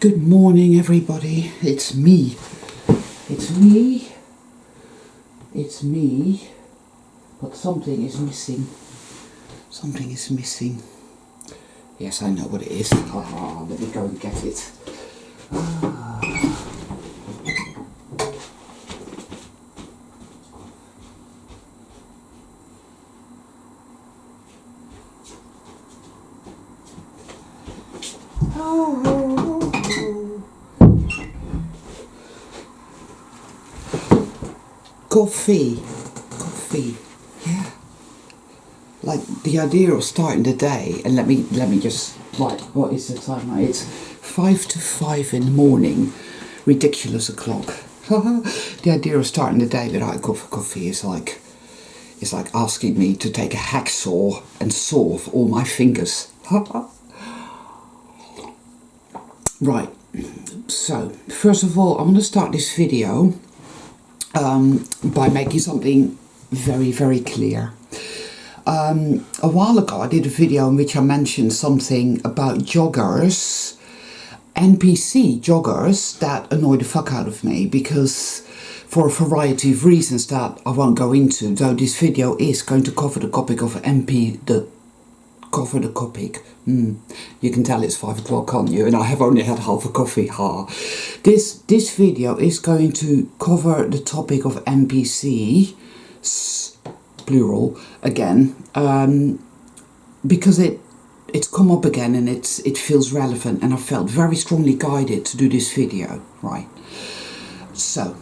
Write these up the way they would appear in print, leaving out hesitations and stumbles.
Good morning, everybody. It's me. It's me. It's me. But something is missing. Something is missing. Yes, I know what it is. Let me go and get it. Coffee, yeah. Like the idea of starting the day, and let me just, right, what is the time now? It's 5 to 5 in the morning, ridiculous o'clock. The idea of starting the day without a cup of coffee is like asking me to take a hacksaw and saw off all my fingers. Right, so first of all, I'm going to start this video by making something very, very clear. A while ago I did a video in which I mentioned something about joggers, NPC joggers, that annoy the fuck out of me, because for a variety of reasons that I won't go into, though this video is going to cover the topic of You can tell it's 5 o'clock, can't you? And I have only had half a coffee. This video is going to cover the topic of NPC, plural, again, because it's come up again and it feels relevant, and I felt very strongly guided to do this video, right? So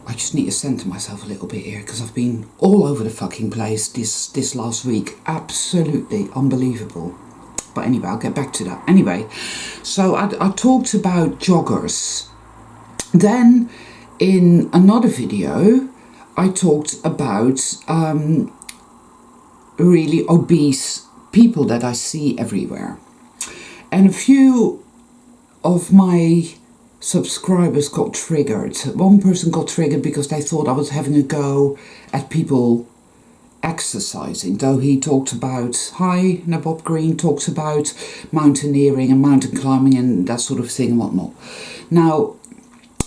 I just need to center myself a little bit here, because I've been all over the fucking place this last week. Absolutely unbelievable. But anyway, I'll get back to that. Anyway, so I talked about joggers. Then in another video, I talked about really obese people that I see everywhere. And a few of my subscribers got triggered. One person got triggered because they thought I was having a go at people exercising, though he talked about, Bob Green talks about mountaineering and mountain climbing and that sort of thing and whatnot. Now,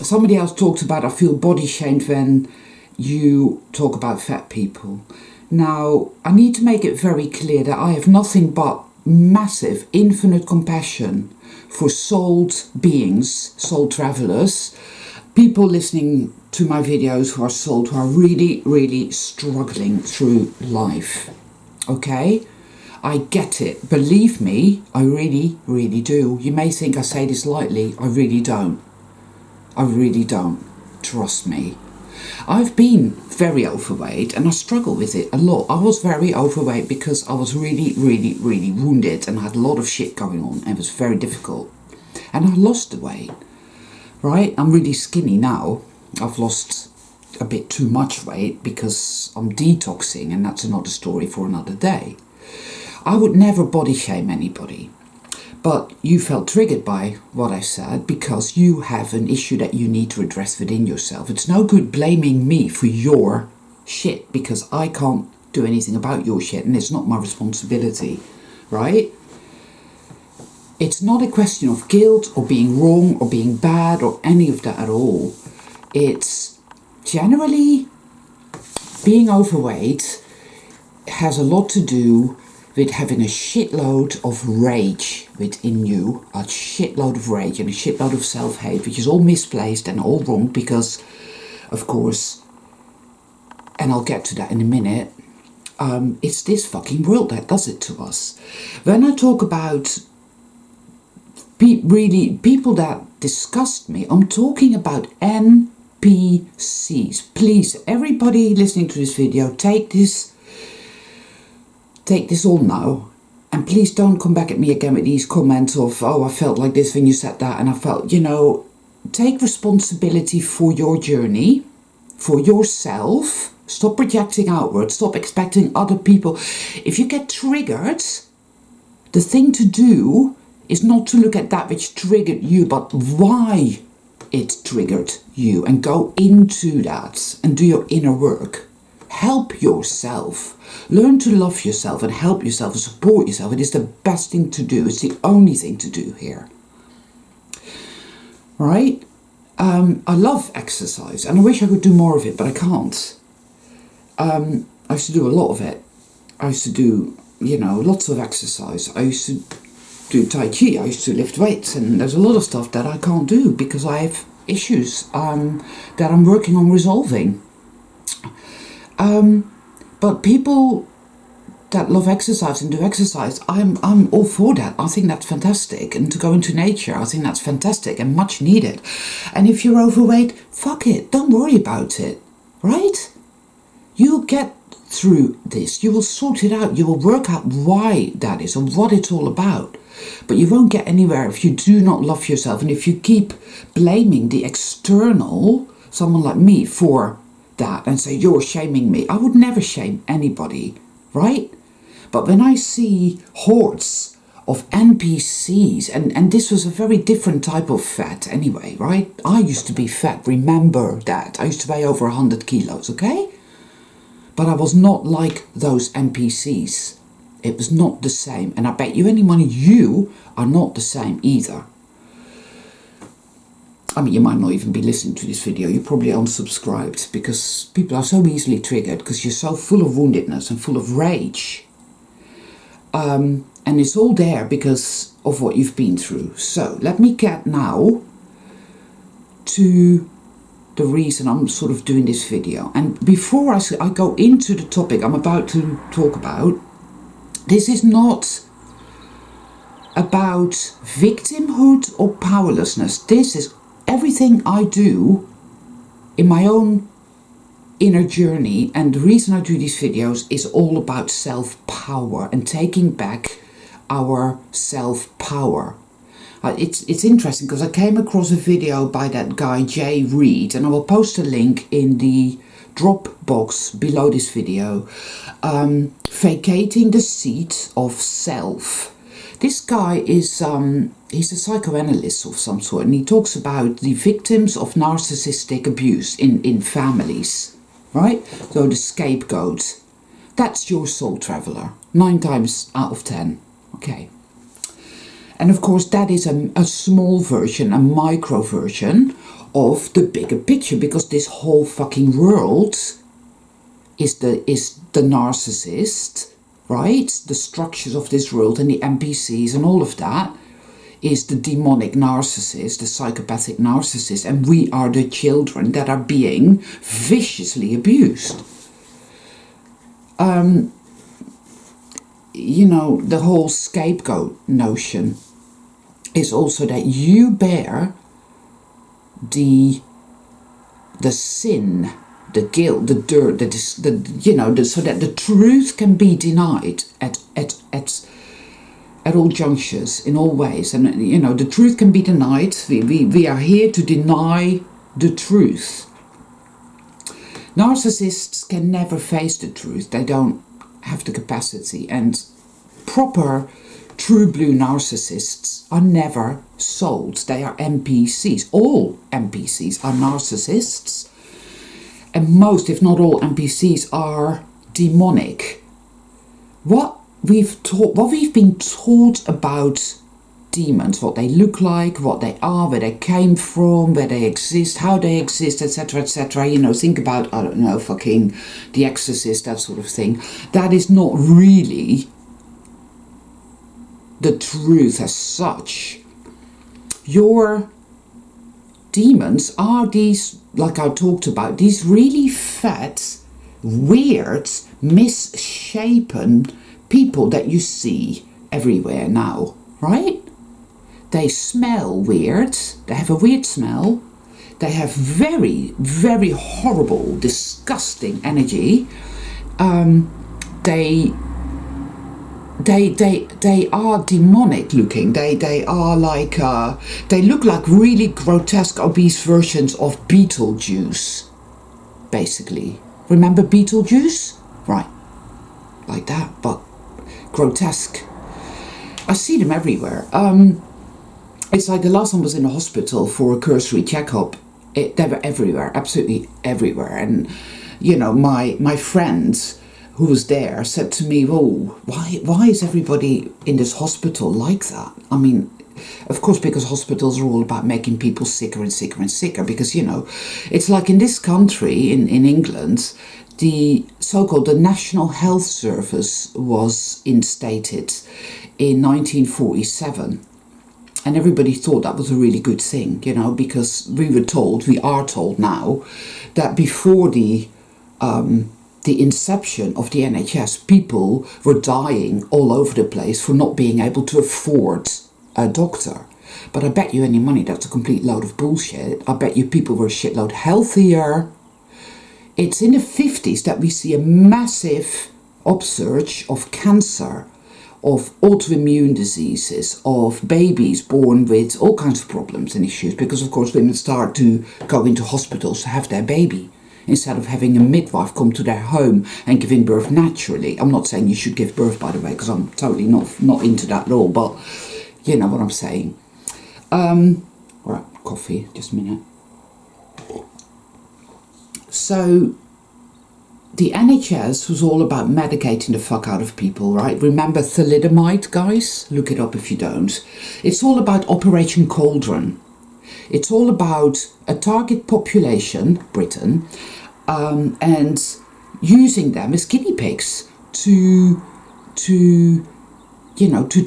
somebody else talked about, I feel body shamed when you talk about fat people. Now, I need to make it very clear that I have nothing but massive, infinite compassion for souled beings, soul travelers, people listening to my videos who are souled, who are really, really struggling through life. Okay? I get it. Believe me, I really, really do. You may think I say this lightly. I really don't. I really don't. Trust me. I've been very overweight and I struggle with it a lot. I was very overweight because I was really, really, really wounded and I had a lot of shit going on, and it was very difficult. And I lost the weight, right? I'm really skinny now. I've lost a bit too much weight because I'm detoxing, and that's another story for another day. I would never body shame anybody. But you felt triggered by what I said because you have an issue that you need to address within yourself. It's no good blaming me for your shit, because I can't do anything about your shit and it's not my responsibility, right? It's not a question of guilt or being wrong or being bad or any of that at all. It's generally being overweight has a lot to do with having a shitload of rage within you, a shitload of rage and a shitload of self-hate, which is all misplaced and all wrong because, of course, and I'll get to that in a minute, it's this fucking world that does it to us. When I talk about people that disgust me, I'm talking about NPCs. Please, everybody listening to this video, take this all now, and please don't come back at me again with these comments of, oh, I felt like this when you said that, and I felt, take responsibility for your journey, for yourself. Stop projecting outward, stop expecting other people. If you get triggered, the thing to do is not to look at that which triggered you, but why it triggered you, and go into that and do your inner work. Help yourself. Learn to love yourself and help yourself and support yourself. It is the best thing to do. It's the only thing to do here. right? I love exercise and I wish I could do more of it, but I can't. I used to do a lot of it. I used to do, lots of exercise. I used to do Tai Chi. I used to lift weights, and there's a lot of stuff that I can't do because I have issues that I'm working on resolving. But people that love exercise and do exercise, I'm all for that. I think that's fantastic. And to go into nature, I think that's fantastic and much needed. And if you're overweight, fuck it. Don't worry about it, right? You'll get through this. You will sort it out. You will work out why that is and what it's all about. But you won't get anywhere if you do not love yourself and if you keep blaming the external, someone like me, for that and say, you're shaming me. I would never shame anybody, right? But when I see hordes of NPCs, and this was a very different type of fat anyway, right? I used to be fat, remember that. I used to weigh over 100 kilos, okay? But I was not like those NPCs. It was not the same. And I bet you any money you are not the same either. I mean, you might not even be listening to this video. You're probably unsubscribed because people are so easily triggered because you're so full of woundedness and full of rage. And it's all there because of what you've been through. So let me get now to the reason I'm sort of doing this video. And before I go into the topic I'm about to talk about, this is not about victimhood or powerlessness. This is everything I do in my own inner journey, and the reason I do these videos is all about self-power and taking back our self-power. It's interesting because I came across a video by that guy Reid, and I will post a link in the Dropbox below this video, vacating the seat of self. This guy is he's a psychoanalyst of some sort, and he talks about the victims of narcissistic abuse in families, right? So the scapegoat, that's your soul traveler, 9 times out of 10, okay? And of course that is a small version, a micro version of the bigger picture, because this whole fucking world is the narcissist, right? The structures of this world and the NPCs and all of that is the demonic narcissist, the psychopathic narcissist, and we are the children that are being viciously abused. The whole scapegoat notion is also that you bear the sin, the guilt, the dirt, so that the truth can be denied at all junctures, in all ways. And the truth can be denied. We are here to deny the truth. Narcissists can never face the truth. They don't have the capacity, and proper true blue narcissists are never sold. They are NPCs. All NPCs are narcissists, and most, if not all, NPCs are demonic. What we've been taught about demons, what they look like, what they are, where they came from, where they exist, how they exist, etc., etc. Think about, I don't know, fucking The Exorcist, that sort of thing. That is not really the truth as such. Your demons are these, like I talked about, these really fat, weird, misshapen people that you see everywhere now, right? They smell weird, they have a weird smell, they have very, very horrible, disgusting energy. They are demonic looking. They are like, they look like really grotesque, obese versions of Beetlejuice, basically. Remember Beetlejuice? Right, like that, but grotesque. I see them everywhere. It's like the last time I was in the hospital for a cursory checkup. They were everywhere, absolutely everywhere. And my friend who was there said to me, "Oh, why is everybody in this hospital like that? I mean, Of course, because hospitals are all about making people sicker and sicker and sicker. Because, you know, it's like in this country, in England, the so-called the National Health Service was instated in 1947. And everybody thought that was a really good thing, you know, because we are told now, that before the inception of the NHS, people were dying all over the place for not being able to afford a doctor. But I bet you any money that's a complete load of bullshit. I bet you people were a shitload healthier. It's in the 50s that we see a massive upsurge of cancer, of autoimmune diseases, of babies born with all kinds of problems and issues, because of course women start to go into hospitals to have their baby instead of having a midwife come to their home and giving birth naturally. I'm not saying you should give birth, by the way, because I'm totally not into that at all, but you know what I'm saying. Right, coffee, just a minute. So the NHS was all about medicating the fuck out of people, right? Remember thalidomide, guys? Look it up if you don't. It's all about Operation Cauldron. It's all about a target population, Britain, and using them as guinea pigs to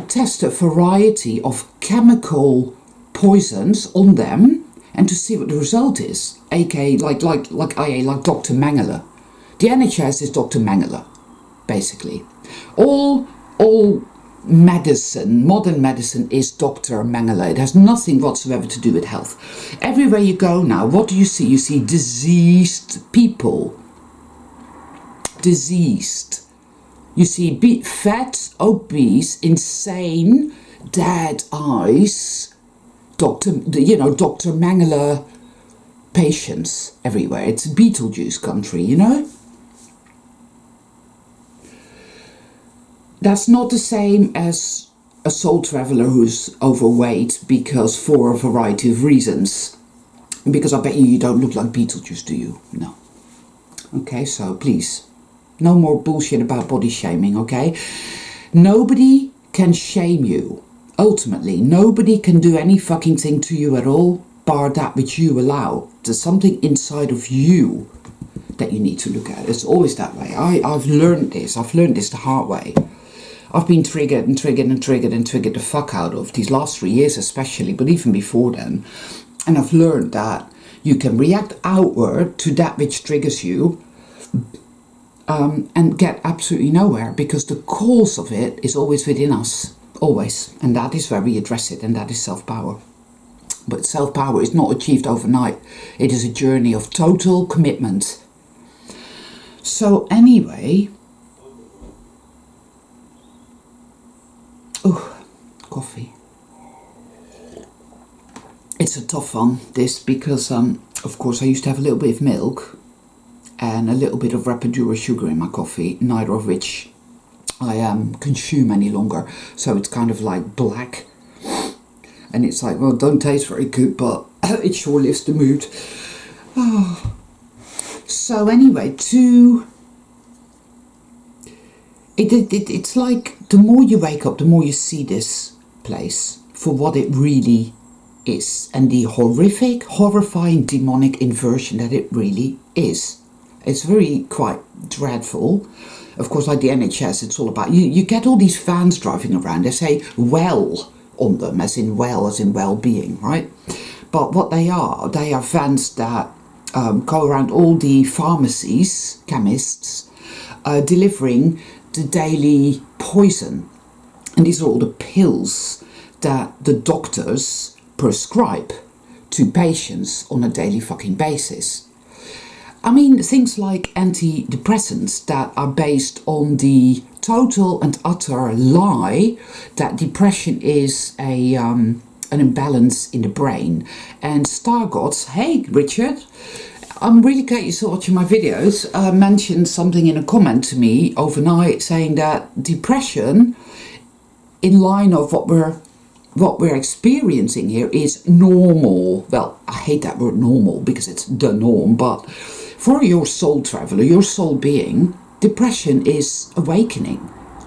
test a variety of chemical poisons on them and to see what the result is. aka like Dr. Mengele. The NHS is Dr. Mengele, basically. All medicine, modern medicine, is Dr. Mengele. It has nothing whatsoever to do with health. Everywhere you go now, what do you see? You see diseased people. Diseased. You see fat, obese, insane, dead eyes, Dr. Mengele patients everywhere. It's Beetlejuice country, you know? That's not the same as a soul traveller who's overweight for a variety of reasons. Because I bet you don't look like Beetlejuice, do you? No. Okay, so please, no more bullshit about body shaming, okay? Nobody can shame you. Ultimately, nobody can do any fucking thing to you at all, bar that which you allow. There's something inside of you that you need to look at. It's always that way. I've learned this. I've learned this the hard way. I've been triggered the fuck out of these last 3 years especially, but even before then. And I've learned that you can react outward to that which triggers you and get absolutely nowhere, because the cause of it is always within us. Always. And that is where we address it, and that is self-power. But self-power is not achieved overnight. It is a journey of total commitment. So anyway... Oh, coffee. It's a tough one, this, because of course I used to have a little bit of milk and a little bit of Rapadura sugar in my coffee, neither of which I consume any longer. So it's kind of like black. And it's like, well, it don't taste very good, but it sure lifts the mood. Oh. So anyway, it's like the more you wake up, the more you see this place for what it really is, and the horrific, horrifying, demonic inversion that it really is. It's very quite dreadful. Of course, like the NHS, it's all about, you get all these vans driving around, they say well on them, as in well-being, right? But what they are vans that go around all the pharmacies, chemists, delivering the daily poison. And these are all the pills that the doctors prescribe to patients on a daily fucking basis. I mean, things like antidepressants that are based on the total and utter lie that depression is an imbalance in the brain. And Star Gods, hey Richard, I'm really glad you started watching my videos, mentioned something in a comment to me overnight saying that depression, in line of what we're experiencing here, is normal. Well, I hate that word normal because it's the norm, but for your soul traveler, your soul being, depression is awakening.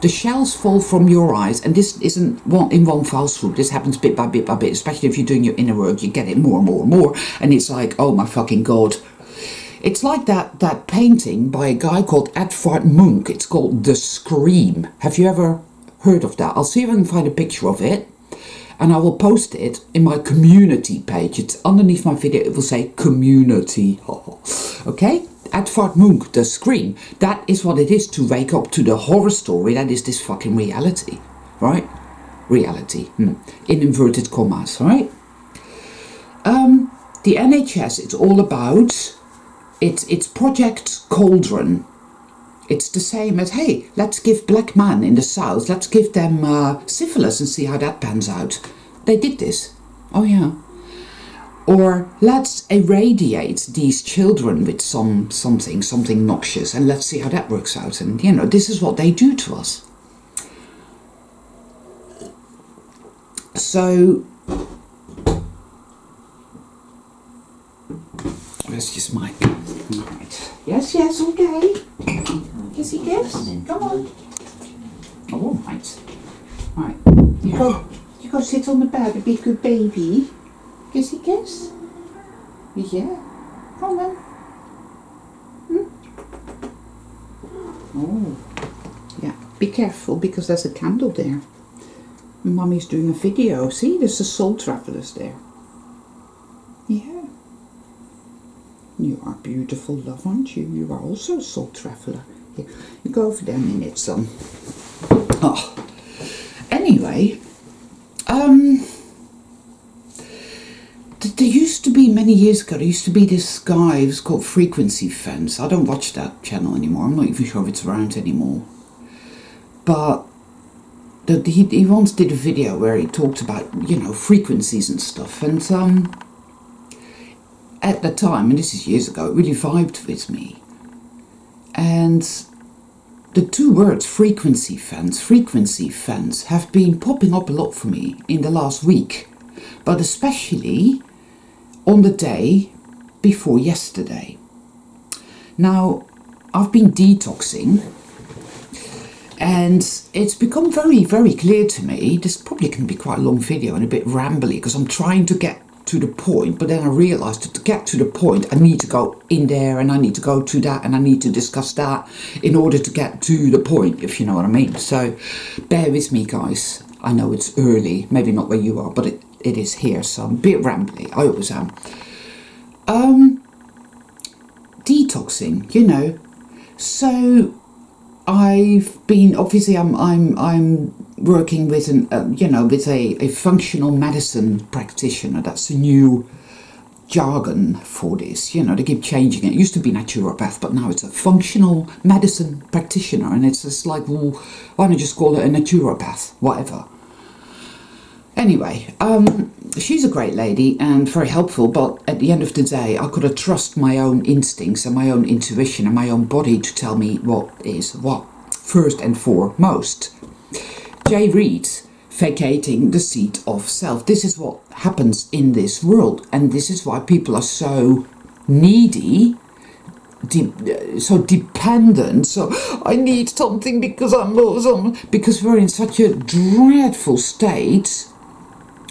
the shells fall from your eyes, and this isn't in one foul swoop. This happens bit by bit by bit, especially if you're doing your inner work. You get it more and more and more, and it's like, oh my fucking god. It's like that painting by a guy called Edvard Munch. It's called The Scream. Have you ever heard of that? I'll see if I can find a picture of it, and I will post it in my community page. It's underneath my video. It will say community. Okay? Edvard Munch, The Scream. That is what it is to wake up to the horror story that is this fucking reality. Right? Reality. In inverted commas. Right? The NHS, it's all about... It's Project Cauldron. It's the same as, hey, let's give black men in the south, let's give them syphilis and see how that pans out. They did this. Oh yeah. Or let's irradiate these children with something noxious, and let's see how that works out. And you know, this is what they do to us. So where's this mic? Right. Yes, okay. Kissy kiss. Come on. Oh, all right. Right. You go sit on the bed and be a good baby. Kissy kiss. Yeah. Come on. Oh. Yeah. Be careful because there's a candle there. Mummy's doing a video. See, there's the soul travelers there. Yeah. You are beautiful, love, aren't you? You are also a soul traveller. Here, you go over there a minute, son. Oh. Anyway, there used to be, many years ago, there used to be this guy, it was called Frequency Fence. I don't watch that channel anymore. I'm not even sure if it's around anymore. But he once did a video where he talked about, you know, frequencies and stuff. And at the time, and this is years ago, it really vibed with me. And the two words frequency fence have been popping up a lot for me in the last week, but especially on the day before yesterday. Now, I've been detoxing, and it's become very, very clear to me. This probably can be quite a long video and a bit rambly because I'm trying to get to the point, but then I realised that to get to the point I need to go in there, and I need to go to that, and I need to discuss that in order to get to the point, if you know what I mean. So bear with me, guys. I know it's early, maybe not where you are, but it is here, so I'm a bit rambly. I always am. Detoxing, you know. So I've been, obviously I'm working with with a functional medicine practitioner. That's a new jargon for this. You know, they keep changing it. It used to be naturopath, but now it's a functional medicine practitioner, and it's just like, well, why don't you just call it a naturopath, whatever. Anyway, she's a great lady and very helpful, but at the end of the day, I've got to trust my own instincts and my own intuition and my own body to tell me what is what, first and foremost. Reid, vacating the seat of self. This is what happens in this world, and this is why people are so needy, so dependent. So I need something because because we're in such a dreadful state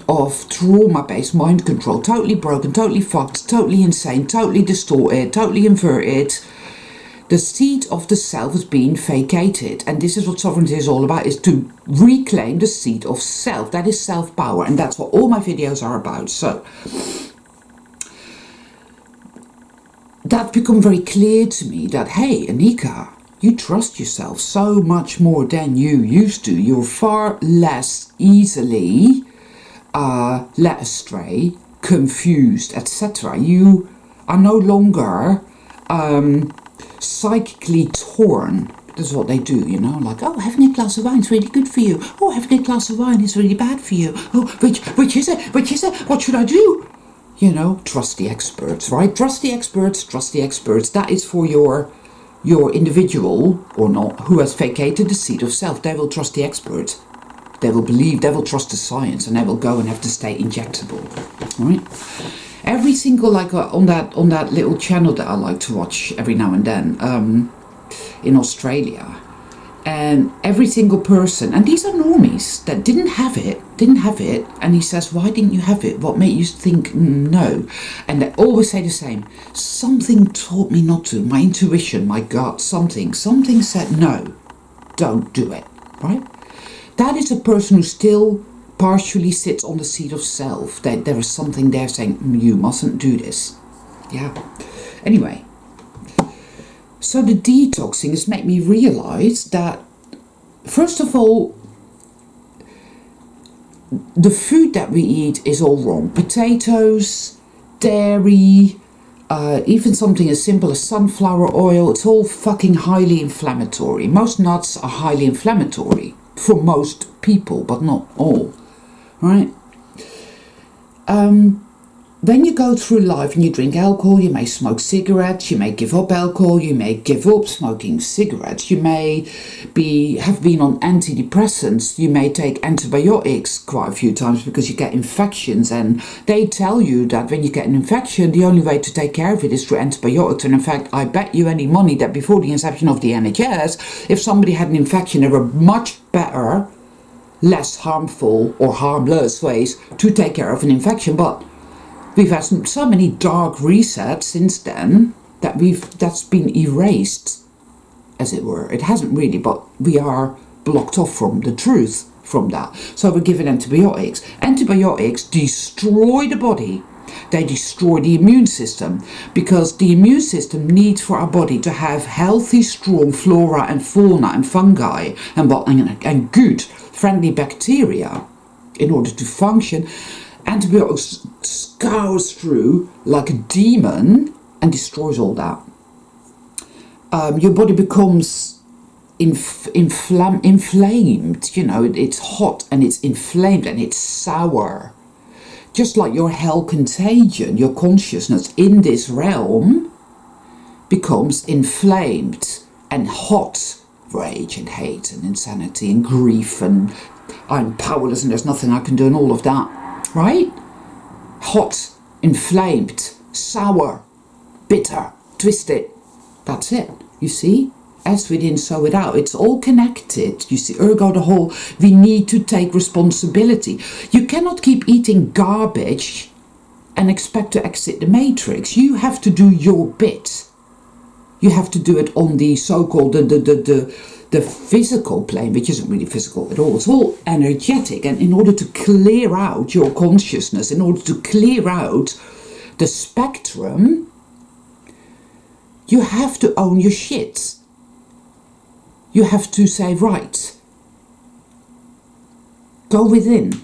of trauma-based mind control, totally broken, totally fucked, totally insane, totally distorted, totally inverted. The seat of the self has been vacated, and this is what sovereignty is all about, is to reclaim the seat of self. That is self-power, and that's what all my videos are about. So that's become very clear to me that, hey, Anika, you trust yourself so much more than you used to. You're far less easily led astray, confused, etc. You are no longer psychically torn. That's what they do, you know, like, oh, having a glass of wine is really good for you. Oh, having a glass of wine is really bad for you. Oh, which is it? Which is it? What should I do? You know, trust the experts, right? Trust the experts, trust the experts. That is for your individual, or not, who has vacated the seat of self. They will trust the expert. They will believe, they will trust the science, and they will go and have to stay injectable, right? Every single, like on that little channel that I like to watch every now and then, in Australia, And every single person, and these are normies that didn't have it, and he says, why didn't you have it? What made you think no? And they always say the same, something taught me not to, my intuition, my gut, something said no, don't do it, right? That is a person who still partially sits on the seat of self, that there is something there saying, you mustn't do this. Yeah. Anyway. So the detoxing has made me realise that, first of all, the food that we eat is all wrong. Potatoes, dairy, even something as simple as sunflower oil, it's all fucking highly inflammatory. Most nuts are highly inflammatory for most people, but not all, right? When you go through life and you drink alcohol, you may smoke cigarettes, you may give up alcohol, you may give up smoking cigarettes, you may have been on antidepressants, you may take antibiotics quite a few times because you get infections, and they tell you that when you get an infection, the only way to take care of it is through antibiotics. And in fact, I bet you any money that before the inception of the NHS, if somebody had an infection, there were much better, less harmful or harmless ways to take care of an infection. But we've had so many dark resets since then that that's been erased, as it were. It hasn't really, but we are blocked off from the truth from that. So we're given antibiotics. Antibiotics destroy the body. They destroy the immune system, because the immune system needs for our body to have healthy, strong flora and fauna and fungi and good, friendly bacteria in order to function. Antibiotics scours through like a demon and destroys all that. Your body becomes inflamed, you know, it's hot and it's inflamed and it's sour. Just like your hell contagion, your consciousness in this realm becomes inflamed and hot. Rage and hate and insanity and grief and I'm powerless and there's nothing I can do and all of that. Right? Hot, inflamed, sour, bitter, twisted. That's it. You see? As within, so without. It's all connected. You see, ergo the whole, we need to take responsibility. You cannot keep eating garbage and expect to exit the matrix. You have to do your bit. You have to do it on the so-called, the physical plane, which isn't really physical at all. It's all energetic. And in order to clear out your consciousness, in order to clear out the spectrum, you have to own your shit. You have to say, right, go within.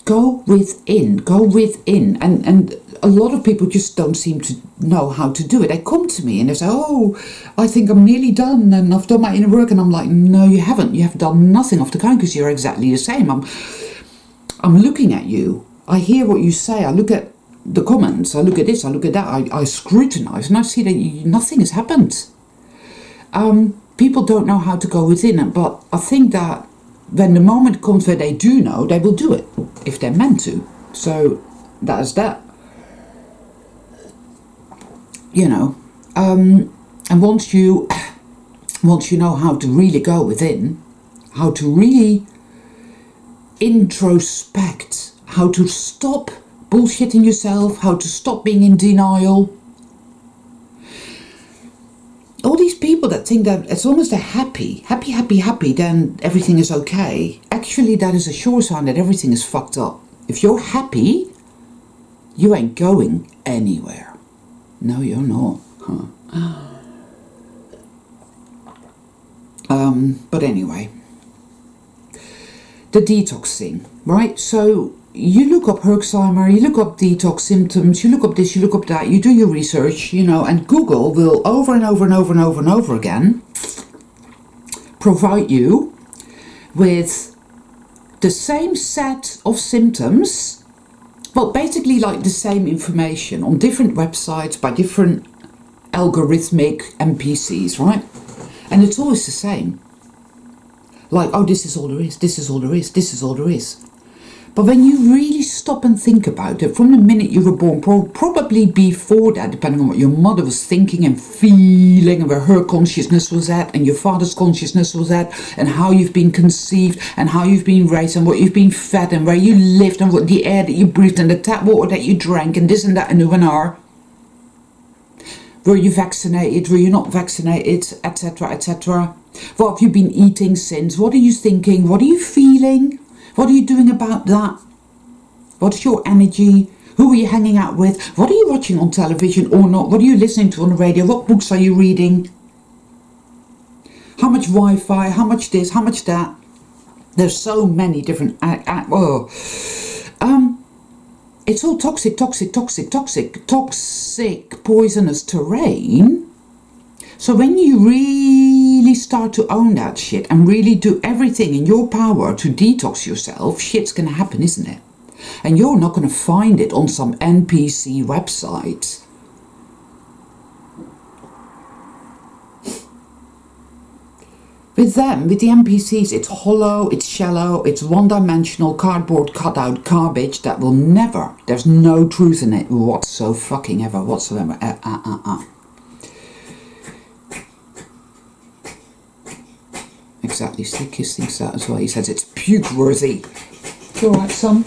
Go within, go within. And a lot of people just don't seem to know how to do it. They come to me and they say, oh, I think I'm nearly done and I've done my inner work. And I'm like, no, you haven't. You have done nothing of the kind, because you're exactly the same. I'm looking at you. I hear what you say. I look at the comments. I look at this. I look at that. I scrutinize and I see that nothing has happened. People don't know how to go within. But I think that when the moment comes where they do know, they will do it if they're meant to. So that is that. You know, and once you know how to really go within, how to really introspect, how to stop bullshitting yourself, how to stop being in denial. All these people that think that as long as they're happy, then everything is okay. Actually, that is a sure sign that everything is fucked up. If you're happy, you ain't going anywhere. No, you're not. Huh? But anyway, the detoxing, right? So you look up Herxheimer, you look up detox symptoms, you look up this, you look up that, you do your research, you know, and Google will over and over and over and over and over again provide you with the same set of symptoms, well, basically like the same information on different websites by different algorithmic NPCs, right? And it's always the same. Like, oh, this is all there is, this is all there is, this is all there is. But when you really stop and think about it, from the minute you were born, probably probably before that, depending on what your mother was thinking and feeling and where her consciousness was at and your father's consciousness was at and how you've been conceived and how you've been raised and what you've been fed and where you lived and what the air that you breathed and the tap water that you drank and this and that and who and are. Were you vaccinated? Were you not vaccinated? Etc. etc. What have you been eating since? What are you thinking? What are you feeling? What are you doing about that? What's your energy? Who are you hanging out with? What are you watching on television or not? What are you listening to on the radio? What books are you reading? How much Wi-Fi? How much this? How much that? There's so many different... it's all toxic, poisonous terrain. So when you really start to own that shit and really do everything in your power to detox yourself, shit's gonna happen, isn't it? And you're not gonna find it on some NPC website. With them, with the NPCs, it's hollow, it's shallow, it's one-dimensional cardboard cutout garbage that will never, there's no truth in it whatsoever. Exactly, Steve Kiss thinks that as well. He says it's puke-worthy. You alright, son?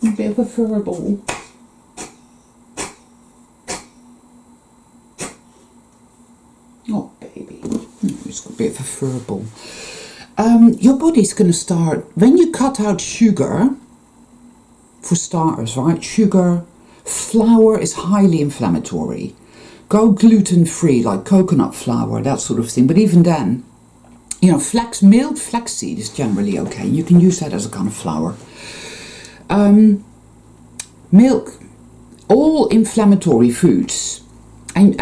A bit of a furball. Oh, baby. It's got a bit of a furball. Your body's going to start, when you cut out sugar, for starters, right? Sugar, flour is highly inflammatory. Go gluten-free, like coconut flour, that sort of thing. But even then, you know, milled flaxseed is generally okay. You can use that as a kind of flour. Milk, all inflammatory foods. And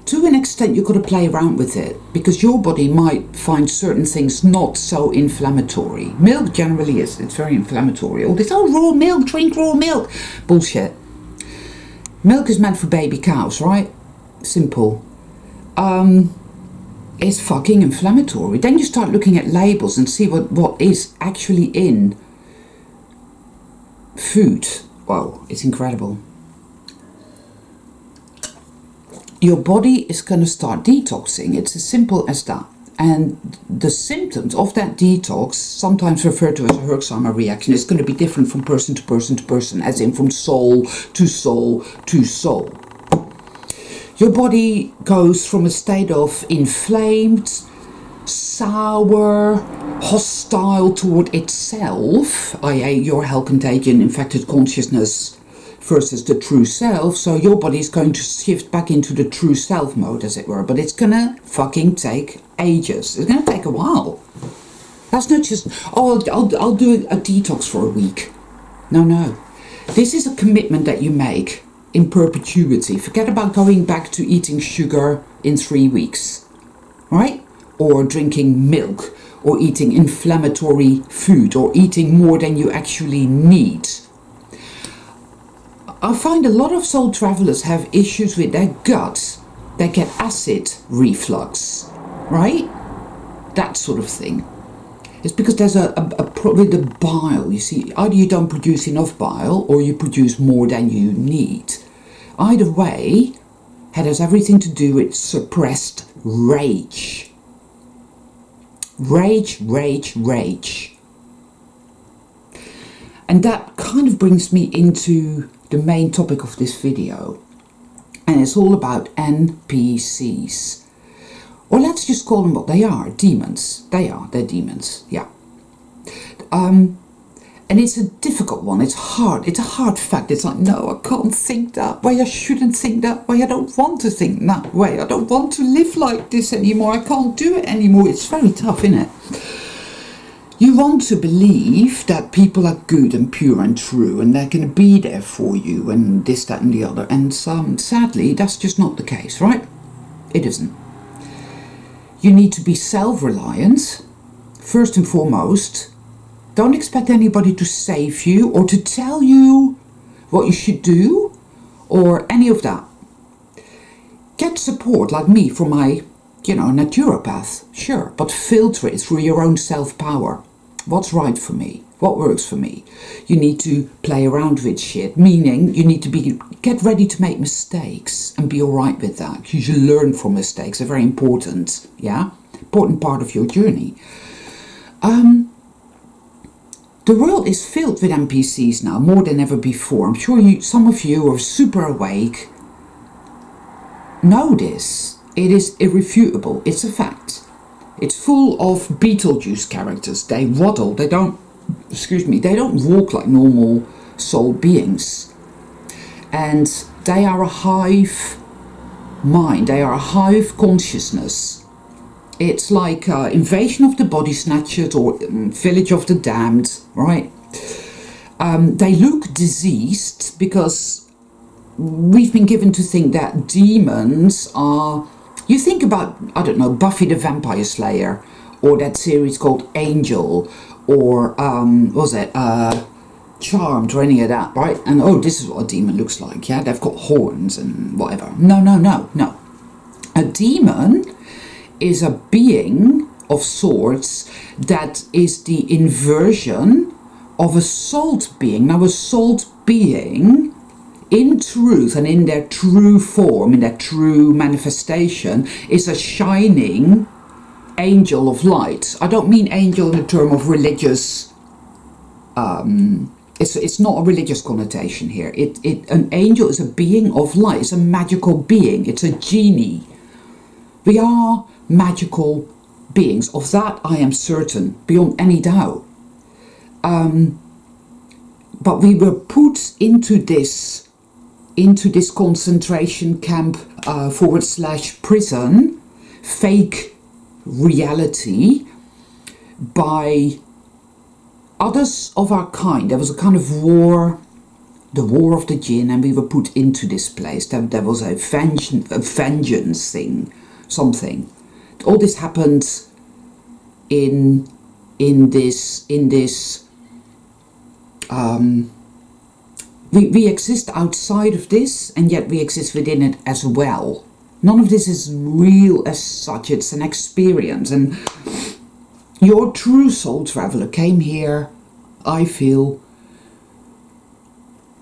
to an extent you've got to play around with it because your body might find certain things not so inflammatory. Milk generally is, it's very inflammatory. All this, raw milk, drink raw milk. Bullshit. Milk is meant for baby cows, right? Simple. It's fucking inflammatory. Then you start looking at labels and see what is actually in food. Wow, it's incredible. Your body is going to start detoxing. It's as simple as that. And the symptoms of that detox, sometimes referred to as a Herxheimer reaction, is going to be different from person to person to person, as in from soul to soul to soul. Your body goes from a state of inflamed, sour, hostile toward itself, i.e. your hell contagion, infected consciousness, versus the true self. So your body is going to shift back into the true self mode, as it were, but it's gonna fucking take ages. It's gonna take a while. That's not just, I'll do a detox for a week. No. This is a commitment that you make in perpetuity. Forget about going back to eating sugar in 3 weeks, right? Or drinking milk, or eating inflammatory food, or eating more than you actually need. I find a lot of soul travelers have issues with their gut. They get acid reflux, right? That sort of thing. It's because there's a problem with the bile. You see, either you don't produce enough bile or you produce more than you need. Either way, it has everything to do with suppressed rage. Rage. And that kind of brings me into the main topic of this video, and it's all about NPCs, or let's just call them what they are, demons. They're demons, yeah. And it's a difficult one. It's hard. It's a hard fact. It's like, no, I can't think that way. I shouldn't think that way. I don't want to think that way. I don't want to live like this anymore. I can't do it anymore. It's very tough, isn't it? You want to believe that people are good and pure and true and they're going to be there for you and this, that and the other. And sadly, that's just not the case, right? It isn't. You need to be self-reliant, first and foremost. Don't expect anybody to save you or to tell you what you should do or any of that. Get support like me from my naturopath, sure, but filter it through your own self-power. What's right for me? What works for me? You need to play around with shit, meaning you need to get ready to make mistakes and be all right with that. You should learn from mistakes. They're very important, yeah? Important part of your journey. The world is filled with NPCs now, more than ever before. I'm sure some of you are super awake, know this. It is irrefutable. It's a fact. It's full of Beetlejuice characters. They waddle. They don't walk like normal soul beings. And they are a hive mind. They are a hive consciousness. It's like Invasion of the Body Snatchers or Village of the Damned, right? They look diseased because we've been given to think that demons are... You think about, I don't know, Buffy the Vampire Slayer, or that series called Angel, or Charmed, or any of that, right? And this is what a demon looks like, yeah? They've got horns and whatever. No. A demon is a being of sorts that is the inversion of a salt being. Now, a salt being, in truth and in their true form, in their true manifestation, is a shining angel of light. I don't mean angel in the term of religious. It's not a religious connotation here. An angel is a being of light. It's a magical being. It's a genie. We are magical beings. Of that I am certain, beyond any doubt. But we were put into this concentration camp / prison, fake reality, by others of our kind. There was a kind of war, the war of the jinn, and we were put into this place. There was a vengeance thing, something. All this happened in this. We exist outside of this, and yet we exist within it as well. None of this is real as such. It's an experience, and your true soul traveler came here, I feel,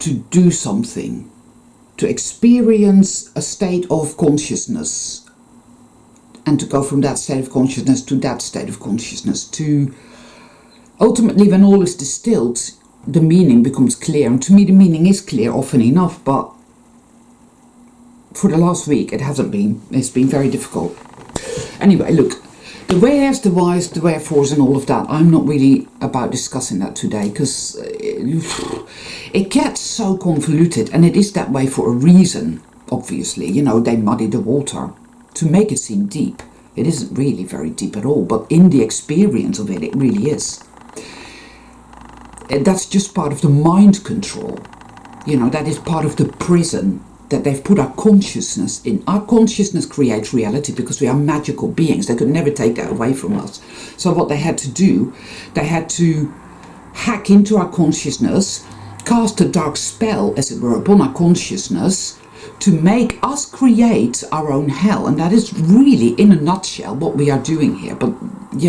to do something, to experience a state of consciousness, and to go from that state of consciousness to that state of consciousness, to ultimately, when all is distilled, the meaning becomes clear. And to me, the meaning is clear often enough, but for the last week it hasn't been. It's been very difficult. Anyway, look, the wheres, the whys, the wherefores and all of that, I'm not really about discussing that today, because it gets so convoluted, and it is that way for a reason, obviously. They muddy the water to make it seem deep. It isn't really very deep at all, but in the experience of it, it really is. And that's just part of the mind control. That is part of the prison that they've put our consciousness in. Our consciousness creates reality because we are magical beings. They could never take that away from us. So what they had to do, they had to hack into our consciousness, cast a dark spell, as it were, upon our consciousness, to make us create our own hell. And that is really, in a nutshell, what we are doing here. But,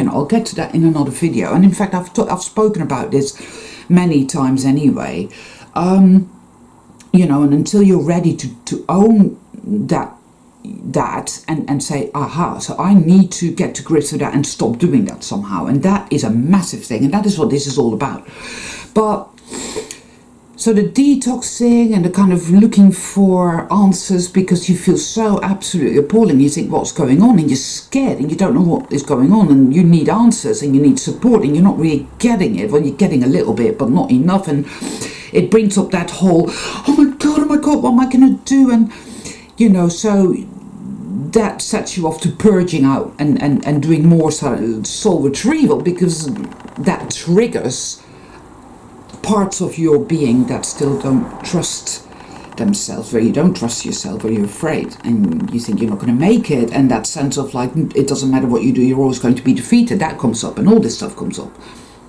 I'll get to that in another video. And in fact, I've spoken about this many times anyway. And until you're ready to own that and say, aha, so I need to get to grips with that and stop doing that somehow. And that is a massive thing. And that is what this is all about. But so the detoxing and the kind of looking for answers because you feel so absolutely appalling. You think, what's going on? And you're scared and you don't know what is going on, and you need answers and you need support, and you're not really getting it. Well, you're getting a little bit, but not enough. And it brings up that whole, oh my God, what am I going to do? And, so that sets you off to purging out and doing more sort of soul retrieval, because that triggers parts of your being that still don't trust themselves, where you don't trust yourself, where you're afraid and you think you're not going to make it, and that sense of like, it doesn't matter what you do, you're always going to be defeated, that comes up, and all this stuff comes up.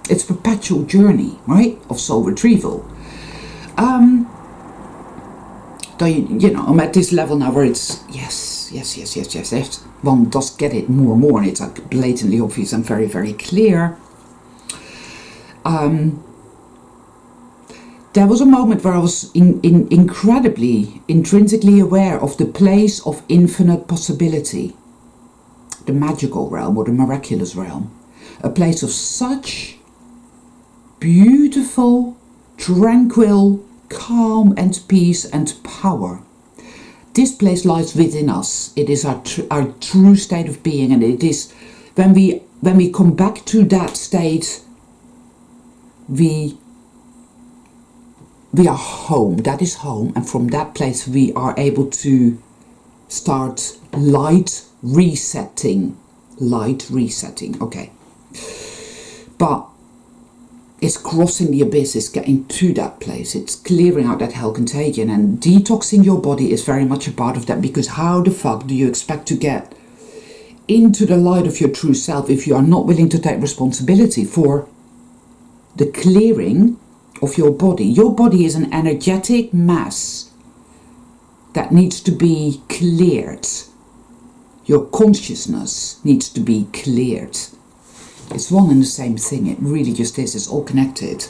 It's a perpetual journey, right, of soul retrieval. Though I'm at this level now where it's, yes, yes. One does get it more and more, and it's like blatantly obvious and very, very clear. There was a moment where I was incredibly, intrinsically aware of the place of infinite possibility, the magical realm or the miraculous realm, a place of such beautiful, tranquil, calm and peace and power. This place lies within us. It is our true state of being, and it is when we come back to that state, we are home. That is home, and from that place we are able to start light resetting. Okay, but it's crossing the abyss, it's getting to that place, it's clearing out that hell contagion, and detoxing your body is very much a part of that, because how the fuck do you expect to get into the light of your true self if you are not willing to take responsibility for the clearing of your body? Your body is an energetic mass that needs to be cleared. Your consciousness needs to be cleared. It's one and the same thing. It really just is. It's all connected.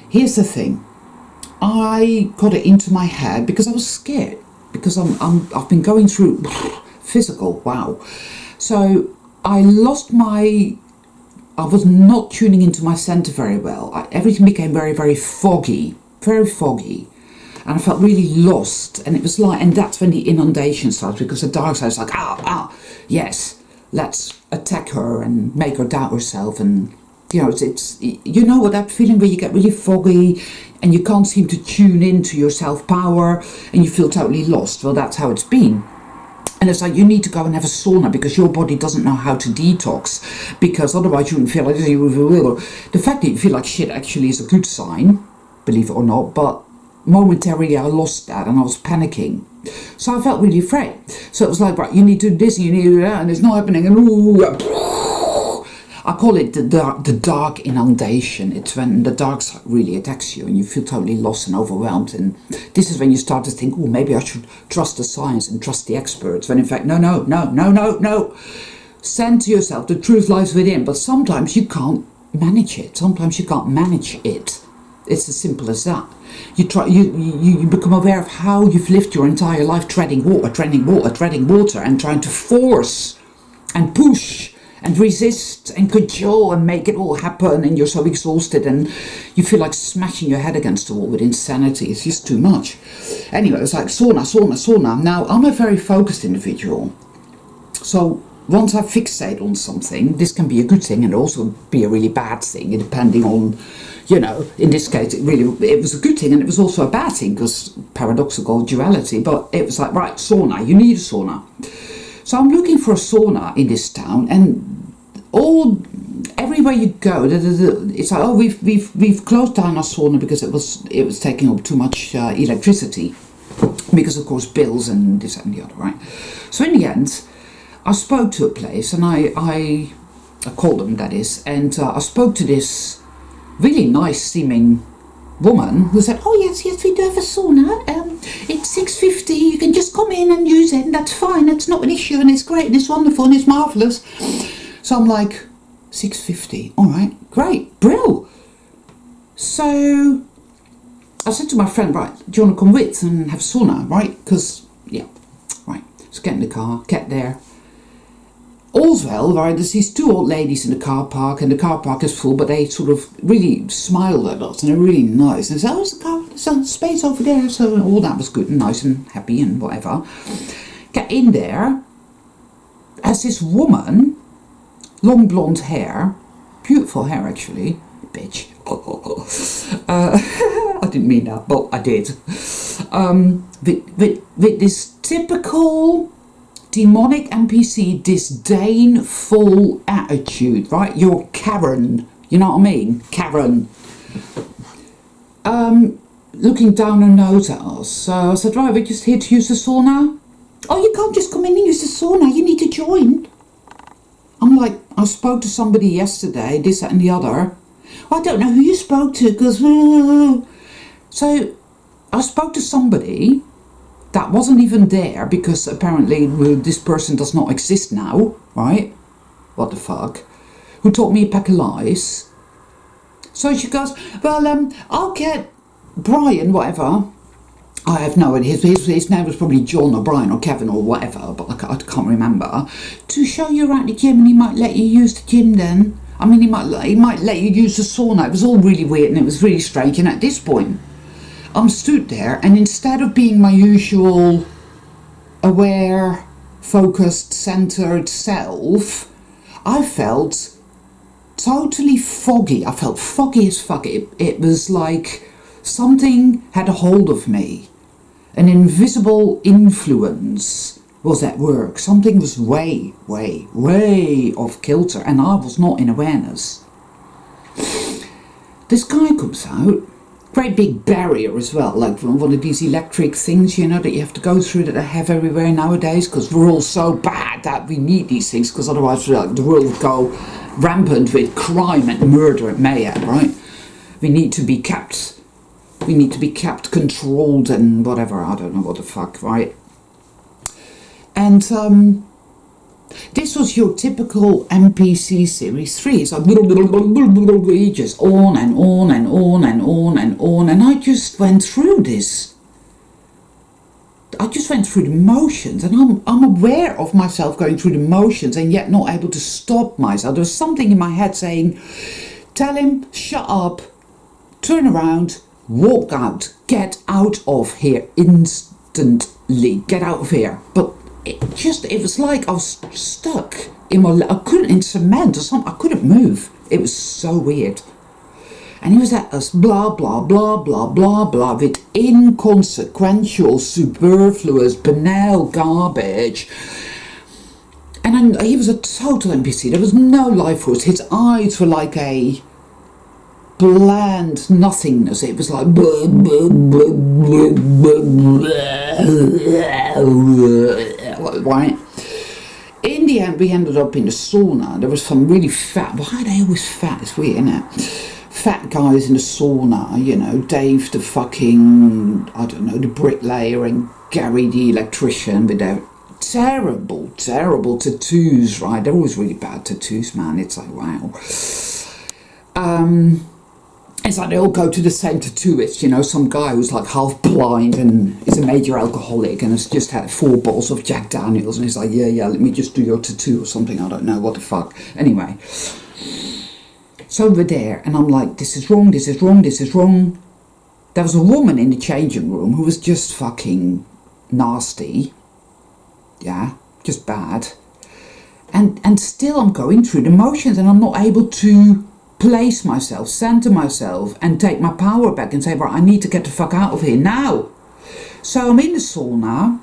Here's the thing. I got it into my head because I was scared, because I've been going through physical. Wow. So I was not tuning into my center very well. Everything became very, very foggy, and I felt really lost. And it was like, and that's when the inundation started, because the dark side is like, yes, let's attack her and make her doubt herself. And it's you know what that feeling where you get really foggy and you can't seem to tune into your self-power and you feel totally lost. Well, that's how it's been. And it's like, you need to go and have a sauna because your body doesn't know how to detox, because otherwise you wouldn't feel like this. The fact that you feel like shit actually is a good sign, believe it or not, but momentarily I lost that and I was panicking. So I felt really afraid. So it was like, right, you need to do this and you need to do that, and it's not happening. And I call it the dark inundation. It's when the dark side really attacks you and you feel totally lost and overwhelmed. And this is when you start to think, oh, maybe I should trust the science and trust the experts. When in fact, no. Center yourself. The truth lies within. But sometimes you can't manage it. It's as simple as that. You become aware of how you've lived your entire life treading water, and trying to force and push and resist and cajole and make it all happen, and you're so exhausted and you feel like smashing your head against the wall with insanity. It's just too much. Anyway, it's like sauna. Now, I'm a very focused individual, so once I fixate on something, this can be a good thing and also be a really bad thing, depending on, in this case, it was a good thing and it was also a bad thing, because paradoxical duality. But it was like, right, sauna, you need a sauna. So I'm looking for a sauna in this town, and everywhere you go, it's like, oh, we've closed down our sauna because it was taking up too much electricity, because of course bills and this and the other, right? So in the end, I spoke to a place, and I called them, that is, and I spoke to this really nice seeming woman who said, oh yes, we do have a sauna, it's $6.50, you can just come in and use it, and that's fine, it's not an issue, and it's great, and it's wonderful, and it's marvellous. So I'm like, $6.50, alright, great, brill. So I said to my friend, right, do you want to come with and have a sauna, right? Because, yeah, right, so get in the car, get there. All's well, right, there's these two old ladies in the car park, and the car park is full, but they sort of really smiled at us, and they're really nice, and said, oh, there's some space over there, so all that was good and nice and happy and whatever. Get in there, as this woman, long blonde hair, beautiful hair actually, bitch, I didn't mean that, but I did, with this typical demonic NPC disdainful attitude, right? You're Karen, you know what I mean? Karen. Looking down her nose at us. So I said, right, we're just here to use the sauna. Oh, you can't just come in and use the sauna, you need to join. I'm like, I spoke to somebody yesterday, this, that and the other. Well, I don't know who you spoke to, because... So I spoke to somebody that wasn't even there because apparently this person does not exist now, right? What the fuck? Who taught me a pack of lies. So she goes, well, I'll get Brian, whatever. I have no idea. His name was probably John or Brian or Kevin or whatever, but I can't remember. To show you around the gym, and he might let you use the gym then. I mean, he might let you use the sauna. It was all really weird and it was really strange. And at this point, I'm stood there, and instead of being my usual aware, focused, centered self, I felt totally foggy. I felt foggy as fuck. It was like something had a hold of me. An invisible influence was at work. Something was way off kilter, and I was not in awareness. This guy comes out, great big barrier as well, like one of these electric things, you know, that you have to go through that they have everywhere nowadays, because we're all so bad that we need these things, because otherwise the world would go rampant with crime and murder and mayhem, right? We need to be kept controlled and whatever, I don't know what the fuck, right? And this was your typical NPC Series 3. It's like just on and on and on and on and on, and I just went through this. I just went through the motions, and I'm aware of myself going through the motions and yet not able to stop myself. There was something in my head saying, tell him, shut up, turn around, walk out, get out of here instantly, get out of here. But it was like I was stuck I couldn't, in cement or something, I couldn't move. It was so weird. And he was at us, blah, blah, blah, blah, blah, blah, with inconsequential, superfluous, banal garbage. And he was a total NPC. There was no life force. His eyes were like a bland nothingness. It was like blah, blah, blah, blah, blah, blah. Right? In the end, we ended up in the sauna. There was some really fat. Why are they always fat? It's weird, isn't it? Fat guys in the sauna. You know, Dave the fucking, I don't know, the bricklayer, and Gary the electrician with their terrible tattoos. Right? They're always really bad tattoos, man. It's like wow. It's like they all go to the same tattooist, you know, some guy who's like half blind and is a major alcoholic and has just had 4 bottles of Jack Daniels, and he's like, yeah, let me just do your tattoo or something, I don't know, what the fuck. Anyway, so we're there, and I'm like, this is wrong. There was a woman in the changing room who was just fucking nasty, yeah, just bad. And still I'm going through the motions, and I'm not able to place myself, center myself, and take my power back and say, right, I need to get the fuck out of here now. So I'm in the sauna.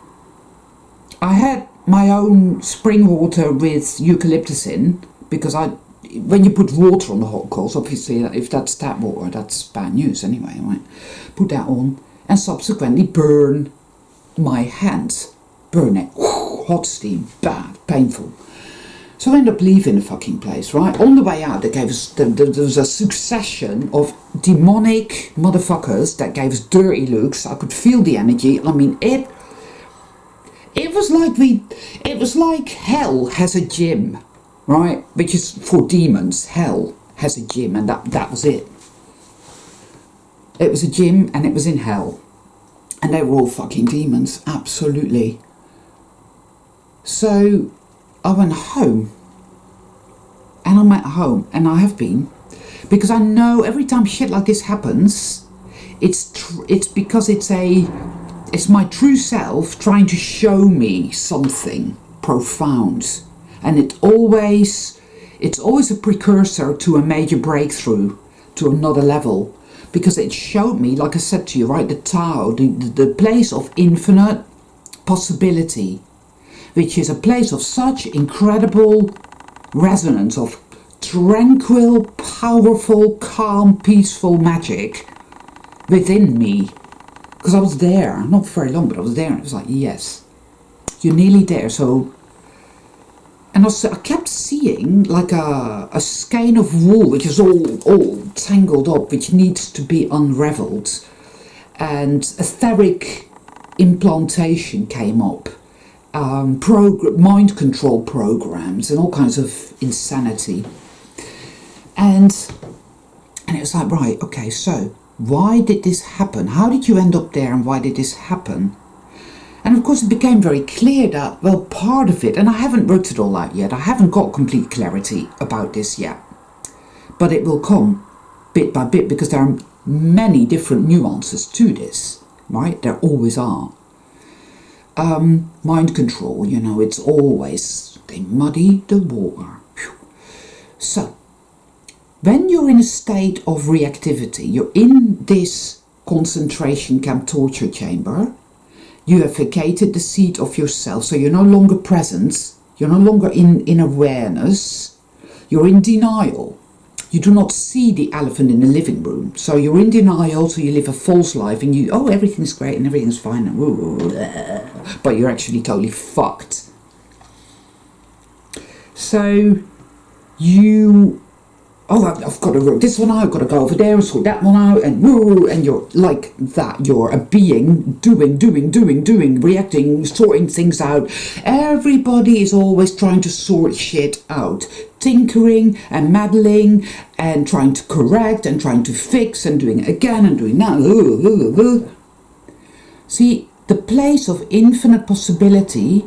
I had my own spring water with eucalyptus in, because when you put water on the hot coals, obviously if that's tap water, that's bad news anyway, right? Put that on and subsequently burn my hands. Burn it. Hot steam. Bad. Painful. So I ended up leaving the fucking place, right? On the way out, there was a succession of demonic motherfuckers that gave us dirty looks. I could feel the energy. I mean, it was like hell has a gym, right? Which is for demons. Hell has a gym, and that was it. It was a gym, and it was in hell. And they were all fucking demons, absolutely. So I went home, and I'm at home, and I have been, because I know every time shit like this happens, it's because it's my true self trying to show me something profound, and it's always a precursor to a major breakthrough, to another level, because it showed me, like I said to you, right, the Tao, the place of infinite possibility, which is a place of such incredible resonance of tranquil, powerful, calm, peaceful magic within me. Because I was there, not very long, but I was there, and it was like, yes, you're nearly there. So, and I kept seeing like a skein of wool, which is all tangled up, which needs to be unraveled, and etheric implantation came up, mind control programs and all kinds of insanity. And it was like, right, okay, so why did this happen? How did you end up there and why did this happen? And of course it became very clear that, well, part of it, and I haven't worked it all out yet, I haven't got complete clarity about this yet, but it will come bit by bit because there are many different nuances to this, right? There always are. Mind control, you know, it's always, they muddy the water. Whew. So, when you're in a state of reactivity, you're in this concentration camp torture chamber, you have vacated the seat of yourself, so you're no longer present, you're no longer in awareness, you're in denial. You do not see the elephant in the living room, so you're in denial, so you live a false life and you, oh, everything's great and everything's fine, and but you're actually totally fucked. So you, oh, I've got to work this one out, I've got to go over there and sort that one out, and you're like that. You're a being doing, reacting, sorting things out. Everybody is always trying to sort shit out, tinkering and meddling and trying to correct and trying to fix and doing it again and doing that. See, the place of infinite possibility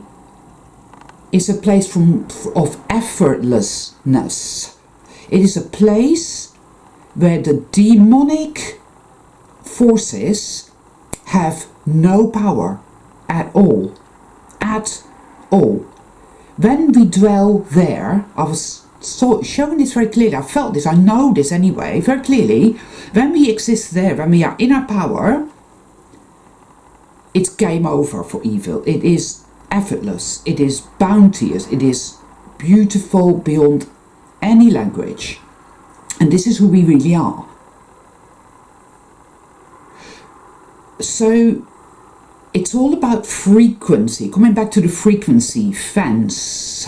is a place of effortlessness. It is a place where the demonic forces have no power at all. At all. When we dwell there, I was showing this very clearly, I felt this, I know this anyway, very clearly. When we exist there, when we are in our power, it's game over for evil. It is effortless, it is bounteous, it is beautiful beyond any language, and this is who we really are. So it's all about frequency, coming back to the frequency fence.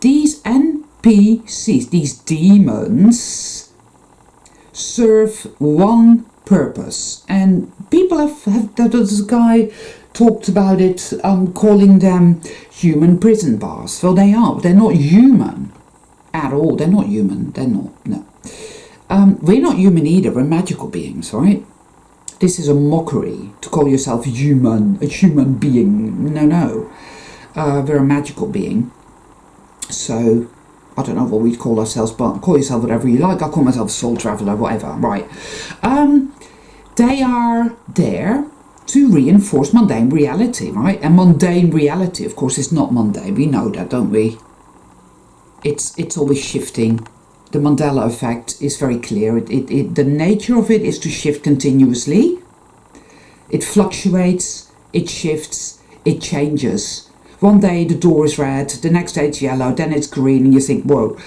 These NPCs, these demons, serve one purpose, and people have this guy talked about it, calling them human prison bars. Well, they are, but they're not human at all. They're not human. They're not. No. We're not human either. We're magical beings, right? This is a mockery to call yourself human, a human being. No. We're a magical being. So, I don't know what we'd call ourselves, but call yourself whatever you like. I'll call myself a soul traveller, whatever. Right. They are there to reinforce mundane reality, right? And mundane reality, of course, is not mundane. We know that, don't we? It's always shifting. The Mandela effect is very clear. The nature of it is to shift continuously. It fluctuates, it shifts, it changes. One day the door is red, the next day it's yellow, then it's green, and you think, whoa.